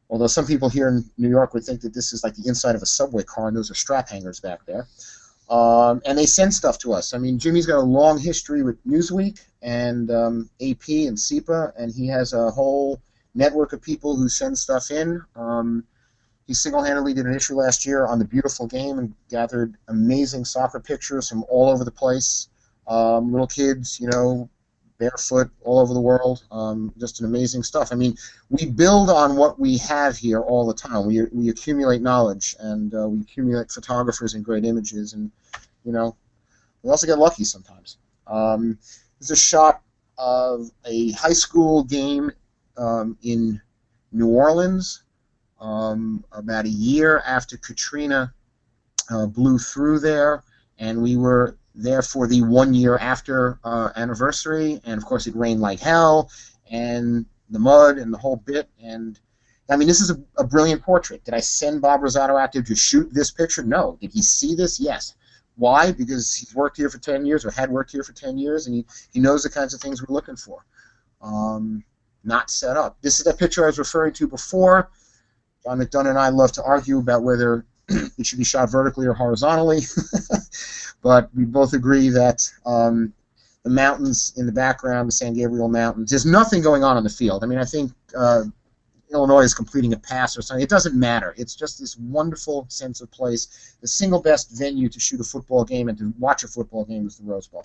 although some people here in New York would think that this is like the inside of a subway car, and those are strap hangers back there. And they send stuff to us. I mean, Jimmy's got a long history with Newsweek and AP and SEPA, and he has a whole network of people who send stuff in. He single-handedly did an issue last year on the beautiful game and gathered amazing soccer pictures from all over the place. Little kids, barefoot all over the world. Just an amazing stuff. I mean, we build on what we have here all the time. We accumulate knowledge, and we accumulate photographers and great images, and we also get lucky sometimes. This is a shot of a high school game in New Orleans about a year after Katrina blew through there, and we were there for the 1 year after anniversary, and of course it rained like hell, and the mud and the whole bit, and I mean, this is a brilliant portrait. Did I send Bob Rosato out there to shoot this picture? No. Did he see this? Yes. Why? Because he's worked here for 10 years, or had worked here for 10 years, and he knows the kinds of things we're looking for. Not set up. This is that picture I was referring to before. John McDonough and I love to argue about whether it should be shot vertically or horizontally, but we both agree that the mountains in the background, the San Gabriel Mountains, there's nothing going on the field. I mean, I think Illinois is completing a pass or something. It doesn't matter. It's just this wonderful sense of place. The single best venue to shoot a football game and to watch a football game is the Rose Bowl.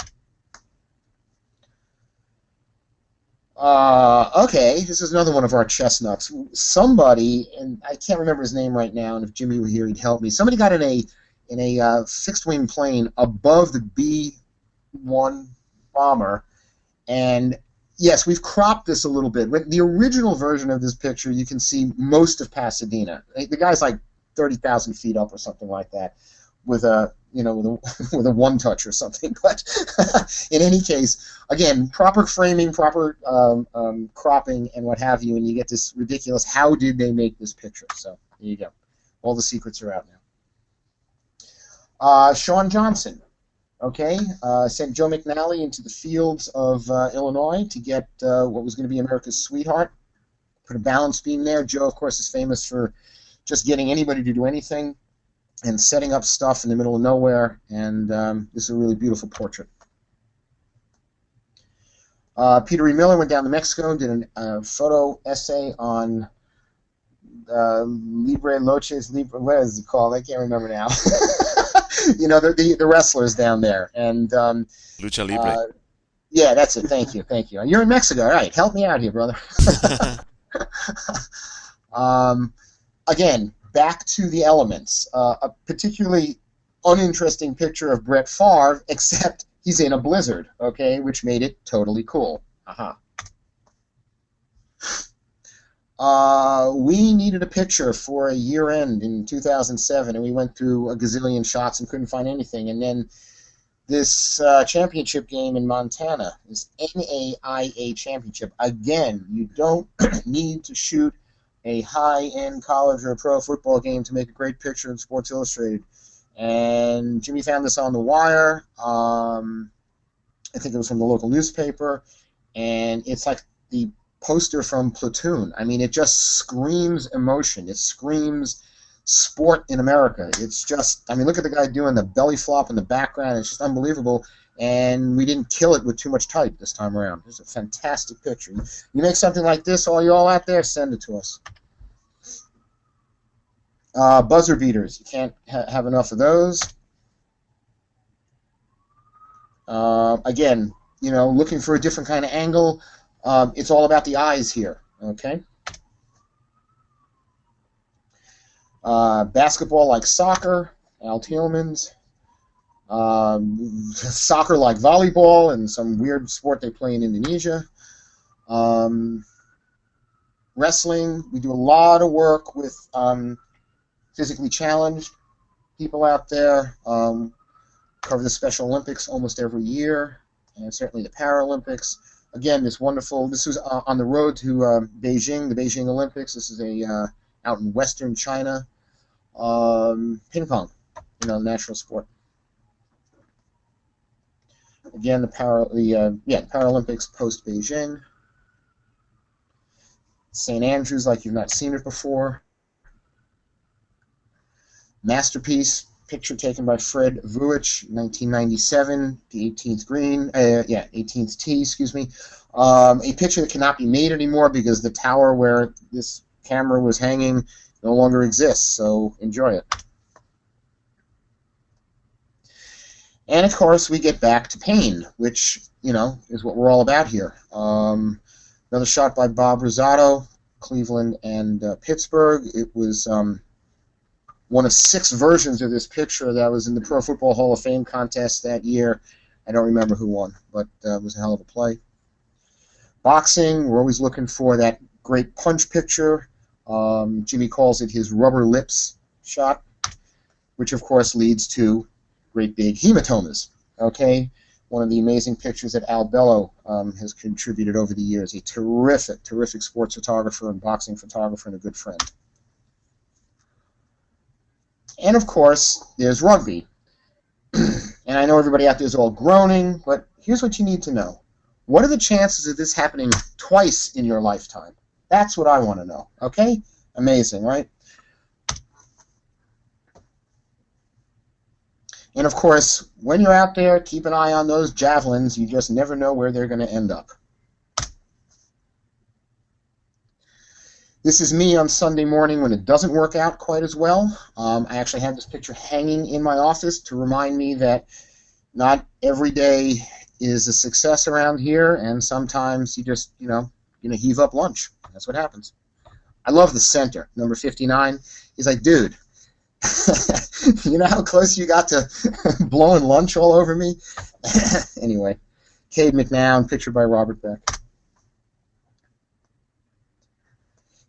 Okay, this is another one of our chestnuts. Somebody, and I can't remember his name right now, and if Jimmy were here, he'd help me. Somebody got in a fixed-wing plane above the B-1 bomber, and yes, we've cropped this a little bit. With the original version of this picture, you can see most of Pasadena. The guy's like 30,000 feet up or something like that, with a with a one touch or something. But in any case, again, proper framing, proper cropping, and what have you, and you get this ridiculous. How did they make this picture? So there you go. All the secrets are out now. Sean Johnson, okay, sent Joe McNally into the fields of Illinois to get what was going to be America's sweetheart. Put a balance beam there. Joe, of course, is famous for just getting anybody to do anything and setting up stuff in the middle of nowhere, and this is a really beautiful portrait. Peter E. Miller went down to Mexico and did a photo essay on Libre Loches Libre. What is it called? I can't remember now. You know, the wrestlers down there, and Lucha Libre. uh, yeah, that's it. Thank you, thank you. You're in Mexico, all right? Help me out here, brother. um, Again, back to the elements. A particularly uninteresting picture of Brett Favre, except he's in a blizzard, okay, which made it totally cool. Uh-huh. We needed a picture for a year end in 2007, and we went through a gazillion shots and couldn't find anything. And then this championship game in Montana, this NAIA championship, again, you don't need to shoot a high-end college or a pro football game to make a great picture in Sports Illustrated. And Jimmy found this on the wire. I think it was from the local newspaper, and it's like the poster from Platoon. I mean, it just screams emotion. It screams sport in America. It's just, I mean, look at the guy doing the belly flop in the background. It's just unbelievable. And we didn't kill it with too much type this time around. It's a fantastic picture. You make something like this, all you all out there, send it to us. Buzzer beaters. You can't have enough of those. Again, you know, looking for a different kind of angle. It's all about the eyes here, okay? Basketball like soccer, Al Teelman's. Soccer like volleyball and some weird sport they play in Indonesia. Wrestling, we do a lot of work with physically challenged people out there. Cover the Special Olympics almost every year, and certainly the Paralympics. Again, this was on the road to Beijing, the Beijing Olympics. This is out in western China. Ping pong, you know, the national sport. Again, the Paralympics post Beijing. St. Andrews, like you've not seen it before. Masterpiece, picture taken by Fred Vuich, 1997, the 18th green, 18th tee, excuse me. A picture that cannot be made anymore because the tower where this camera was hanging no longer exists, so enjoy it. And of course, we get back to pain, which, you know, is what we're all about here. Another shot by Bob Rosato, Cleveland and Pittsburgh. It was one of 6 versions of this picture that was in the Pro Football Hall of Fame contest that year. I don't remember who won, but it was a hell of a play. Boxing, we're always looking for that great punch picture. Jimmy calls it his rubber lips shot, which of course leads to great big hematomas. Okay, one of the amazing pictures that Al Bello has contributed over the years. A terrific, terrific sports photographer and boxing photographer and a good friend. And of course, there's rugby. And I know everybody out there is all groaning, but here's what you need to know. What are the chances of this happening twice in your lifetime? That's what I want to know. Okay? Amazing, right? And of course, when you're out there, keep an eye on those javelins. You just never know where they're going to end up. This is me on Sunday morning when it doesn't work out quite as well. I actually have this picture hanging in my office to remind me that not every day is a success around here, and sometimes you just, you know, heave up lunch. That's what happens. I love the center, number 59. He's like, dude, you know how close you got to blowing lunch all over me? Anyway, Cade McNown, pictured by Robert Beck.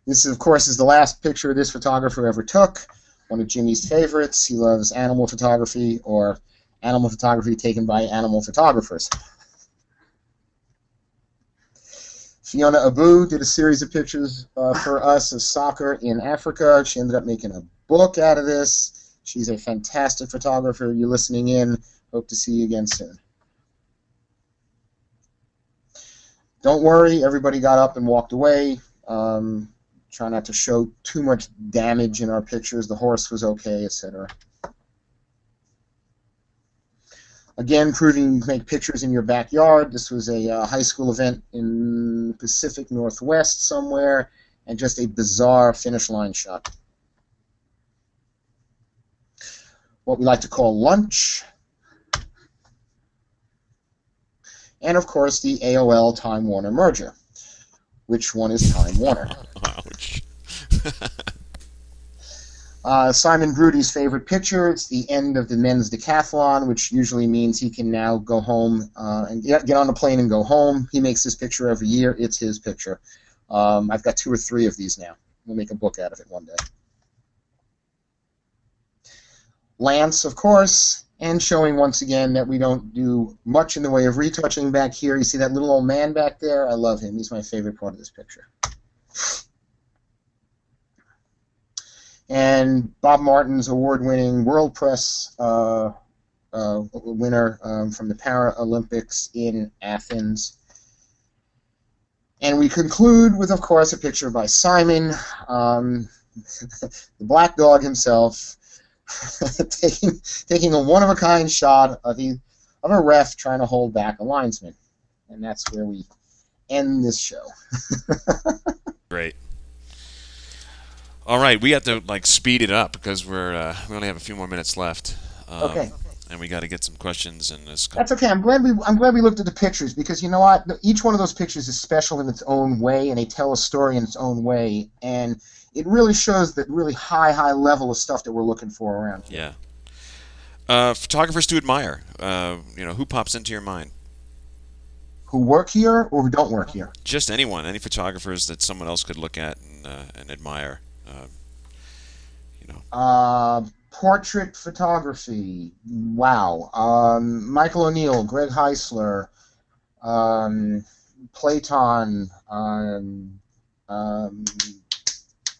This, of course, is the last picture this photographer ever took. One of Jimmy's favorites. He loves animal photography, or animal photography taken by animal photographers. Fiona Abu did a series of pictures for us of soccer in Africa. She ended up making a book out of this. She's a fantastic photographer. You're listening in. Hope to see you again soon. Don't worry, everybody got up and walked away. Try not to show too much damage in our pictures. The horse was okay, etc. Again, proving you can make pictures in your backyard. This was a high school event in the Pacific Northwest somewhere, and just a bizarre finish line shot. What we like to call lunch. And, of course, the AOL Time Warner merger. Which one is Time Warner? Ouch. Simon Grudy's favorite picture. It's the end of the men's decathlon, which usually means he can now go home and get on a plane and go home. He makes this picture every year. It's his picture. I've got 2 or 3 of these now. We'll make a book out of it one day. Lance, of course, and showing once again that we don't do much in the way of retouching back here. You see that little old man back there? I love him. He's my favorite part of this picture. And Bob Martin's award-winning World Press winner from the Paralympics in Athens. And we conclude with, of course, a picture by Simon, the black dog himself, taking a one-of-a-kind shot of a ref trying to hold back a linesman. And that's where we end this show. Great. All right, we have to speed it up because we only have a few more minutes left. Okay. And we got to get some questions and this. That's okay. I'm glad we looked at the pictures, because you know what? Each one of those pictures is special in its own way, and they tell a story in its own way, and it really shows that really high level of stuff that we're looking for around here. Yeah. Photographers to admire. Who pops into your mind? Who work here or who don't work here? Just anyone, any photographers that someone else could look at and admire. Portrait photography. Wow. Michael O'Neill, Greg Heisler, Platon.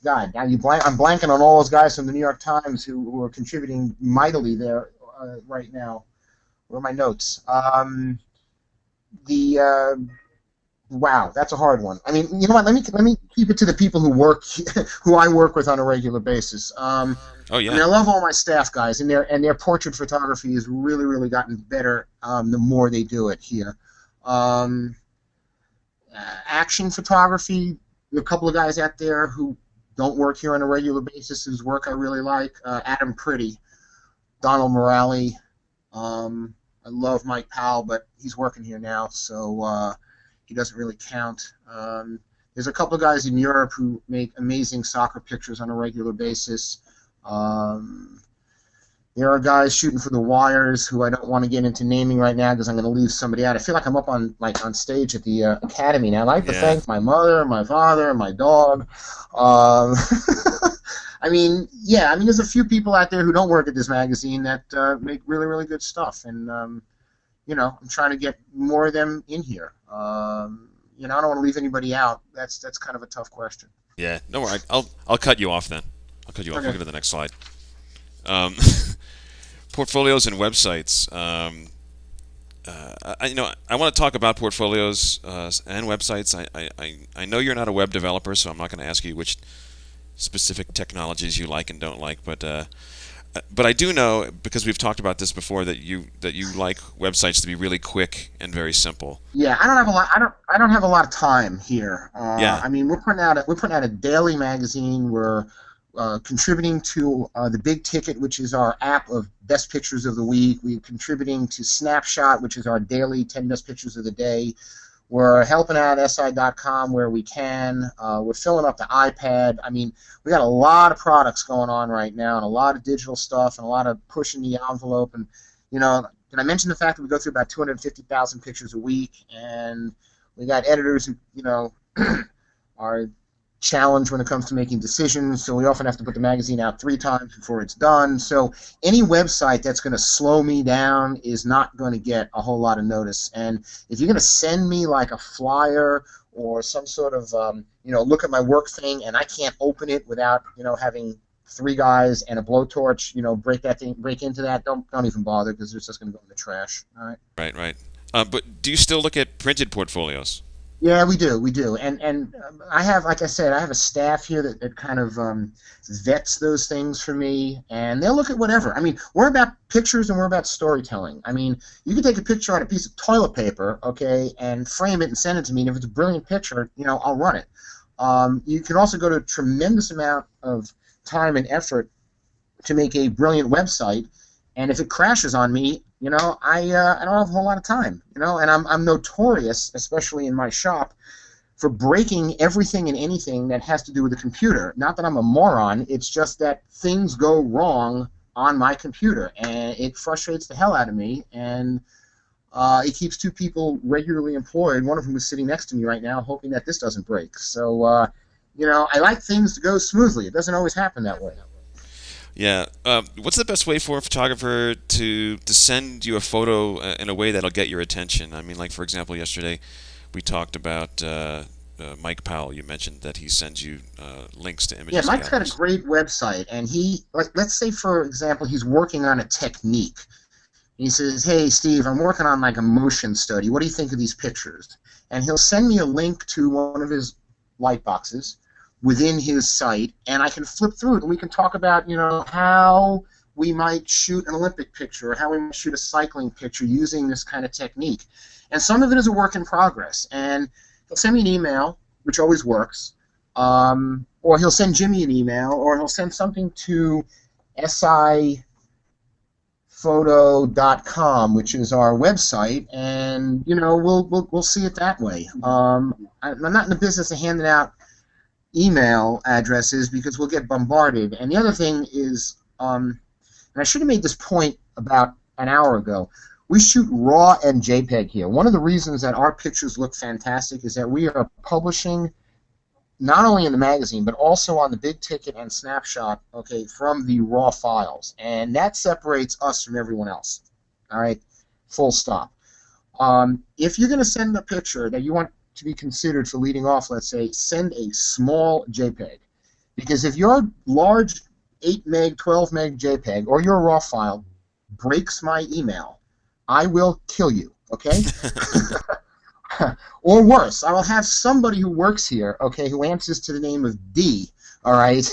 God, now I'm blanking on all those guys from the New York Times who are contributing mightily there right now. Where are my notes? Wow, that's a hard one. I mean, you know what? Let me keep it to the people who I work with on a regular basis. Oh yeah. I mean, I love all my staff guys, and their portrait photography has really gotten better the more they do it here. Action photography. There are a couple of guys out there who don't work here on a regular basis whose work I really like. Adam Pretty, Donald Morale. I love Mike Powell, but he's working here now, so he doesn't really count. There's a couple of guys in Europe who make amazing soccer pictures on a regular basis. There are guys shooting for the wires who I don't want to get into naming right now because I'm going to leave somebody out. I feel like I'm up on stage at the academy now. I'd like to thank my mother, my father, my dog. I mean, there's a few people out there who don't work at this magazine that make really good stuff, and I'm trying to get more of them in here. I don't want to leave anybody out. That's kind of a tough question. Yeah, no worry. I'll cut you off then. I'll cut you off. Okay. We'll go to the next slide. Portfolios and websites. I want to talk about portfolios and websites. I know you're not a web developer, so I'm not going to ask you which specific technologies you like and don't like, but I do know, because we've talked about this before, that you like websites to be really quick and very simple. Yeah, I don't have a lot. I don't have a lot of time here. Yeah. I mean, we're putting out a daily magazine. We're contributing to the Big Ticket, which is our app of best pictures of the week. We're contributing to Snapshot, which is our daily 10 best pictures of the day. We're helping out SI.com where we can. We're filling up the iPad. I mean, we got a lot of products going on right now, and a lot of digital stuff, and a lot of pushing the envelope. And did I mention the fact that we go through about 250,000 pictures a week, and we got editors who are challenged when it comes to making decisions, so we often have to put the magazine out 3 times before it's done. So any website that's going to slow me down is not going to get a whole lot of notice. And if you're going to send me like a flyer or some sort of look at my work thing, and I can't open it without having 3 guys and a blowtorch break into that, don't even bother, because it's just going to go in the trash. All right. Right. But do you still look at printed portfolios? Yeah, we do, and I have, like I said, I have a staff here that kind of vets those things for me, and they'll look at whatever. I mean, we're about pictures and we're about storytelling. I mean, you can take a picture on a piece of toilet paper, okay, and frame it and send it to me, and if it's a brilliant picture, I'll run it. You can also go to a tremendous amount of time and effort to make a brilliant website, and if it crashes on me, I don't have a whole lot of time, and I'm notorious, especially in my shop, for breaking everything and anything that has to do with the computer. Not that I'm a moron, it's just that things go wrong on my computer, and it frustrates the hell out of me, and it keeps two people regularly employed, one of whom is sitting next to me right now, hoping that this doesn't break. So, I like things to go smoothly. It doesn't always happen that way. Yeah. What's the best way for a photographer to send you a photo in a way that'll get your attention? I mean, like for example, yesterday we talked about Mike Powell. You mentioned that he sends you links to Yeah, images and Mike's got a galleries. great website, and let's say, for example, he's working on a technique. He says, "Hey, Steve, I'm working on like a motion study. What do you think of these pictures?" And he'll send me a link to one of his light boxes within his site, and I can flip through it, and we can talk about, how we might shoot an Olympic picture, or how we might shoot a cycling picture using this kind of technique. And some of it is a work in progress. And he'll send me an email, which always works, or he'll send Jimmy an email, or he'll send something to siphoto.com, which is our website, and we'll see it that way. I'm not in the business of handing out email addresses because we'll get bombarded. And the other thing is, and I should have made this point about an hour ago. We shoot RAW and JPEG here. One of the reasons that our pictures look fantastic is that we are publishing not only in the magazine, but also on the Big Ticket and Snapshot, okay, from the raw files. And that separates us from everyone else. All right, full stop. If you're going to send a picture that you want to be considered for leading off, let's say, send a small JPEG. Because if your large 8 meg, 12 meg JPEG or your raw file breaks my email, I will kill you, okay? Or worse, I will have somebody who works here, okay, who answers to the name of D, all right,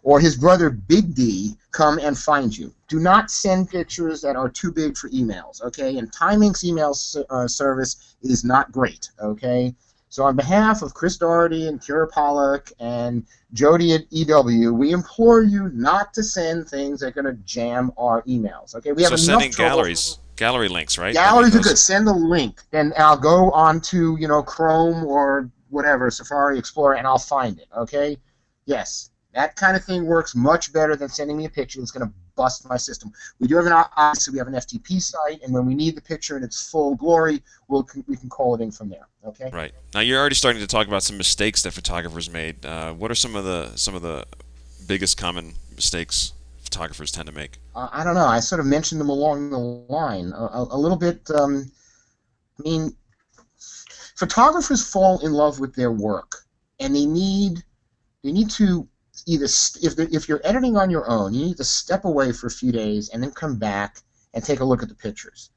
or his brother Big D, come and find you. Do not send pictures that are too big for emails, okay? And Timelink's email service is not great, okay? So on behalf of Chris Doherty and Kira Pollock and Jody at EW, we implore you not to send things that are going to jam our emails, okay? We have So enough sending trouble. gallery links, right? I mean Galleries are good. those. Send a link, then I'll go on to Chrome or whatever, Safari Explorer, and I'll find it. Okay? Yes, that kind of thing works much better than sending me a picture that's going to bust my system. We do have obviously we have an FTP site, and when we need the picture in its full glory, we can call it in from there. Okay? Right. Now you're already starting to talk about some mistakes that photographers made. What are some of the biggest common mistakes photographers tend to make? I don't know. I sort of mentioned them along the line a little bit. I mean, photographers fall in love with their work, and they need to either if you're editing on your own, you need to step away for a few days and then come back and take a look at the pictures.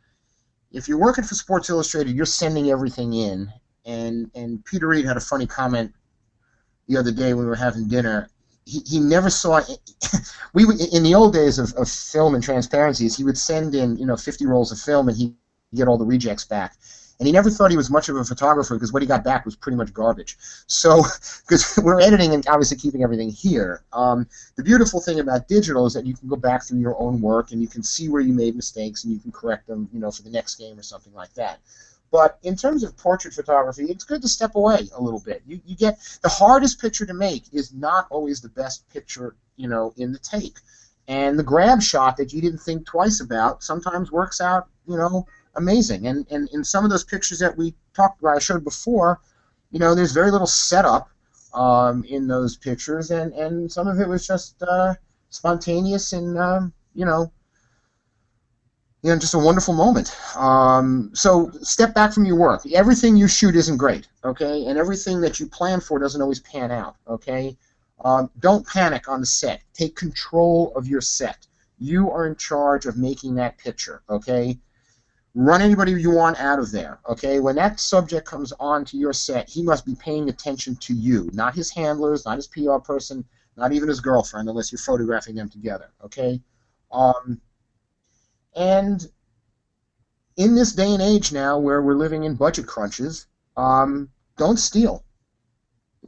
If you're working for Sports Illustrated, you're sending everything in, and Peter Reed had a funny comment the other day when we were having dinner. He never saw we in the old days of film and transparencies, he would send in 50 rolls of film and he'd get all the rejects back, and he never thought he was much of a photographer because what he got back was pretty much garbage. So because we're editing and obviously keeping everything here, the beautiful thing about digital is that you can go back through your own work and you can see where you made mistakes and you can correct them for the next game or something like that. But in terms of portrait photography, it's good to step away a little bit. You get the hardest picture to make is not always the best picture, in the take. And the grab shot that you didn't think twice about sometimes works out, amazing. And in some of those pictures that we talked about, I showed before, there's very little setup in those pictures, and some of it was just spontaneous and just a wonderful moment. So step back from your work. Everything you shoot isn't great, okay? And everything that you plan for doesn't always pan out, okay? Don't panic on the set. Take control of your set. You are in charge of making that picture, okay? Run anybody you want out of there, okay? When that subject comes onto your set, he must be paying attention to you, not his handlers, not his PR person, not even his girlfriend, unless you're photographing them together, okay? And in this day and age now where we're living in budget crunches, don't steal.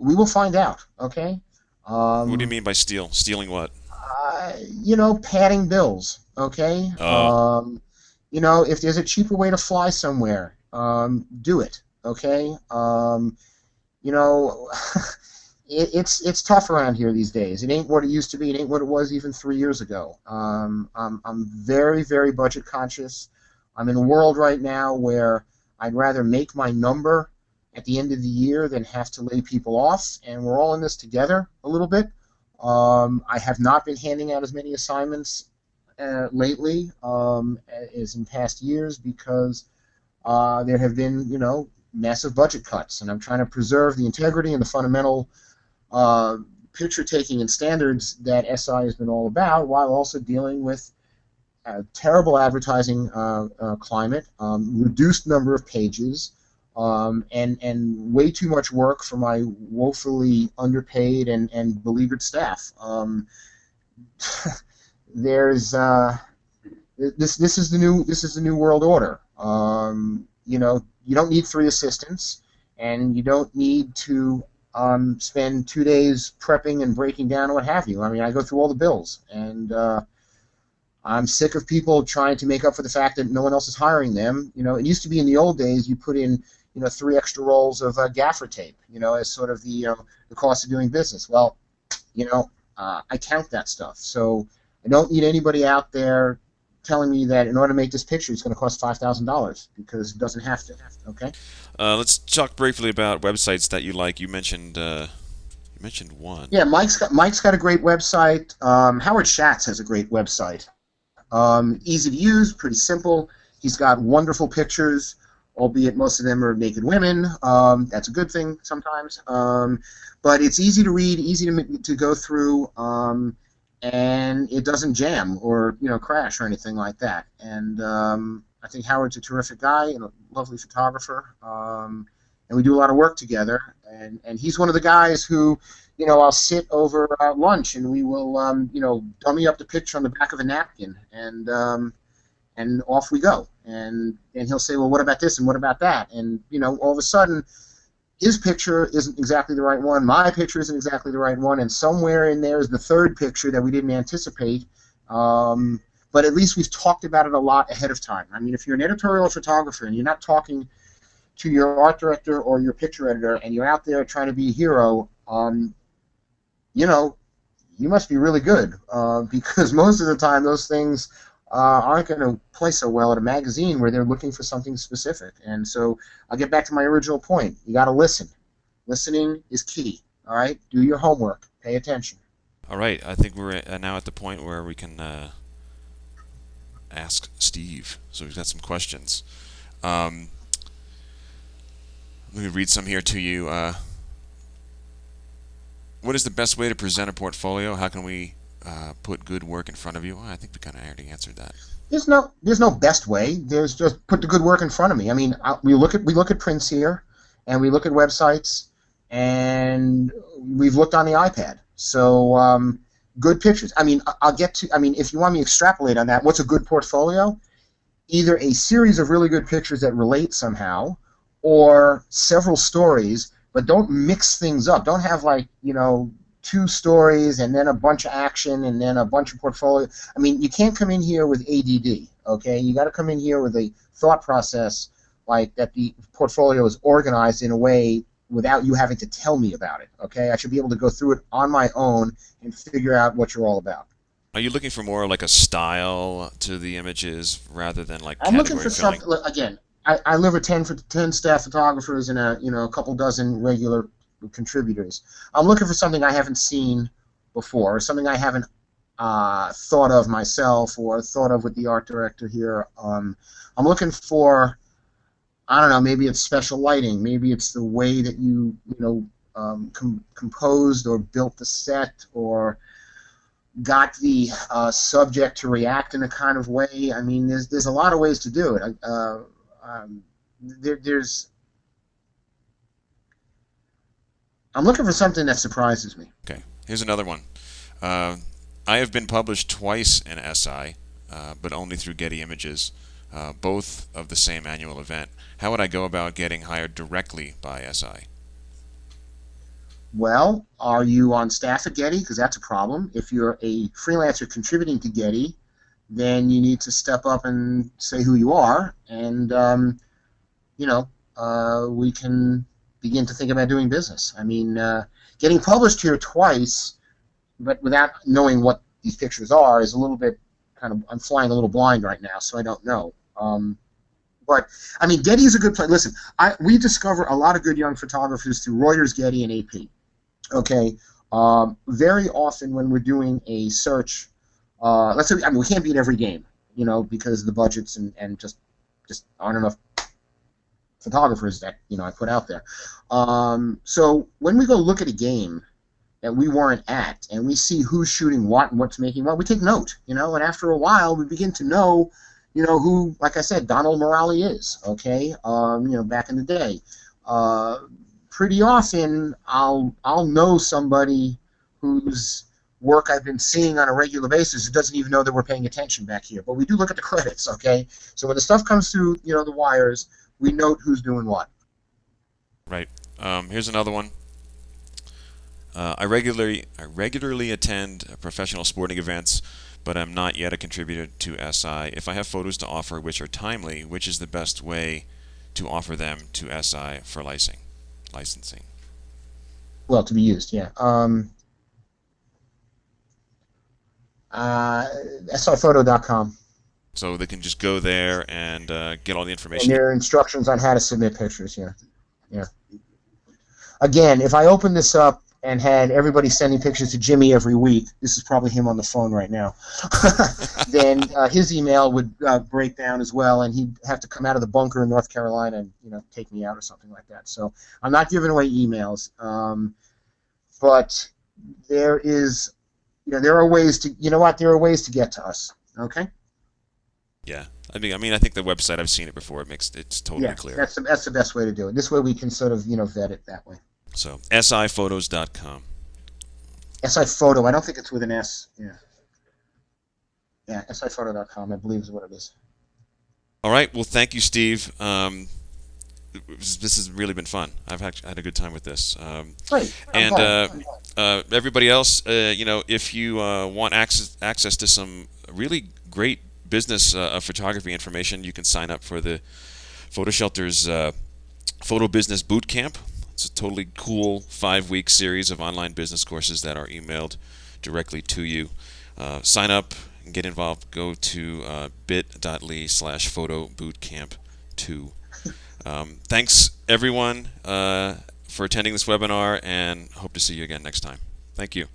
We will find out. Okay. What do you Um, mean by steal? Stealing what? Padding bills. Okay. Oh, If there's a cheaper way to fly somewhere, do it. Okay. You know, it's tough around here these days. It ain't what it used to be. It ain't what it was even 3 years ago. I'm very, very budget conscious. I'm in a world right now where I'd rather make my number at the end of the year than have to lay people off, and we're all in this together a little bit. I have not been handing out as many assignments lately as in past years because there have been, massive budget cuts, and I'm trying to preserve the integrity and the fundamental uh, picture taking and standards that SI has been all about, while also dealing with a terrible advertising climate, reduced number of pages, and way too much work for my woefully underpaid and beleaguered staff. There's this is the new world order. You don't need three assistants, and you don't need to spend 2 days prepping and breaking down and what have you. I mean, I go through all the bills, and I'm sick of people trying to make up for the fact that no one else is hiring them. It used to be in the old days you put in, three extra rolls of gaffer tape, as sort of the cost of doing business. Well, I count that stuff, so I don't need anybody out there telling me that in order to make this picture, it's going to cost $5,000 because it doesn't have to. Okay. let's talk briefly about websites that you like. You mentioned one. Yeah, Mike's got a great website. Howard Schatz has a great website. Easy to use, pretty simple. He's got wonderful pictures, albeit most of them are naked women. That's a good thing sometimes. But it's easy to read, easy to go through, and it doesn't jam or crash or anything like that. And I think Howard's a terrific guy and a lovely photographer. And we do a lot of work together. And he's one of the guys who, I'll sit over lunch and we will, dummy up the picture on the back of a napkin and off we go. And he'll say, well, what about this and what about that? And all of a sudden, his picture isn't exactly the right one. My picture isn't exactly the right one. And somewhere in there is the third picture that we didn't anticipate. But at least we've talked about it a lot ahead of time. I mean, if you're an editorial photographer and you're not talking to your art director or your picture editor and you're out there trying to be a hero, you must be really good because most of the time those things aren't going to play so well at a magazine where they're looking for something specific. And so I'll get back to my original point. You got to listen. Listening is key. All right? Do your homework. Pay attention. All right, I think we're now at the point where we can ask Steve. So we've got some questions. Um, Let me read some here to you. What is the best way to present a portfolio? How can we put good work in front of you? Well, I think we kind of already answered that. There's no best way. There's just put the good work in front of me. I mean, we look at prints here, and we look at websites, and we've looked on the iPad. So good pictures. I mean, I'll get to. I mean, if you want me to extrapolate on that, what's a good portfolio? Either a series of really good pictures that relate somehow, or several stories, but don't mix things up. Don't have two stories and then a bunch of action and then a bunch of portfolio. I mean, you can't come in here with ADD, okay? You got to come in here with a thought process like that the portfolio is organized in a way without you having to tell me about it, okay? I should be able to go through it on my own and figure out what you're all about. Are you looking for more like a style to the images rather than like I'm looking category for filling? something, again, I live with 10 staff photographers and a couple dozen regular contributors. I'm looking for something I haven't seen before, something I haven't thought of myself or thought of with the art director here. I'm looking for, I don't know, maybe it's special lighting, maybe it's the way that composed or built the set or got the subject to react in a kind of way. I mean, there's a lot of ways to do it. There's I'm looking for something that surprises me. Okay, here's another one. Uh, I have been published twice in SI, but only through Getty Images, both of the same annual event. How would I go about getting hired directly by SI? Well, are you on staff at Getty? Because that's a problem. If you're a freelancer contributing to Getty, then you need to step up and say who you are, and you know, we can begin to think about doing business. I mean, getting published here twice, but without knowing what these pictures are, is a little bit kind of. I'm flying a little blind right now, so I don't know. But I mean, Getty is a good place. Listen, we discover a lot of good young photographers through Reuters, Getty, and AP. Okay. Very often when we're doing a search, let's say, I mean, we can't beat every game, because of the budgets and just aren't enough photographers that I put out there. So when we go look at a game that we weren't at, and we see who's shooting what and what's making what, we take note, and after a while we begin to know, who, like I said, Donald Morale is. Okay, back in the day. Pretty often I'll know somebody whose work I've been seeing on a regular basis who doesn't even know that we're paying attention back here. But we do look at the credits, okay? So when the stuff comes through, the wires, we note who's doing what. Right. Here's another one. I regularly attend professional sporting events, but I'm not yet a contributor to SI. If I have photos to offer which are timely, which is the best way to offer them to SI for licensing? Well, to be used, yeah. SIphoto.com. So they can just go there and get all the And information. there are instructions on how to submit pictures, yeah. Yeah. Again, if I open this up and had everybody sending pictures to Jimmy every week, this is probably him on the phone right now, then his email would break down as well, and he'd have to come out of the bunker in North Carolina and take me out or something like that. So I'm not giving away emails, but there are ways to there are ways to get to us. Okay. Yeah. I think the website, I've seen it before. It's totally Yeah, clear. that's the best way to do it. This way we can sort of vet it that way. So siphotos.com. SI Photo. I don't think it's with an S. Yeah. Yeah, SIphoto.com, I believe is what it is. All right. Well, thank you, Steve. This has really been fun. I've had a good time with this. Great. I'm And glad. I'm glad. everybody else, if you want access to some really great business photography information, you can sign up for the PhotoShelter's Photo Business Boot Camp. It's a totally cool 5-week series of online business courses that are emailed directly to you. Sign up and get involved. Go to bit.ly/photobootcamp2. Thanks, everyone, for attending this webinar, and hope to see you again next time. Thank you.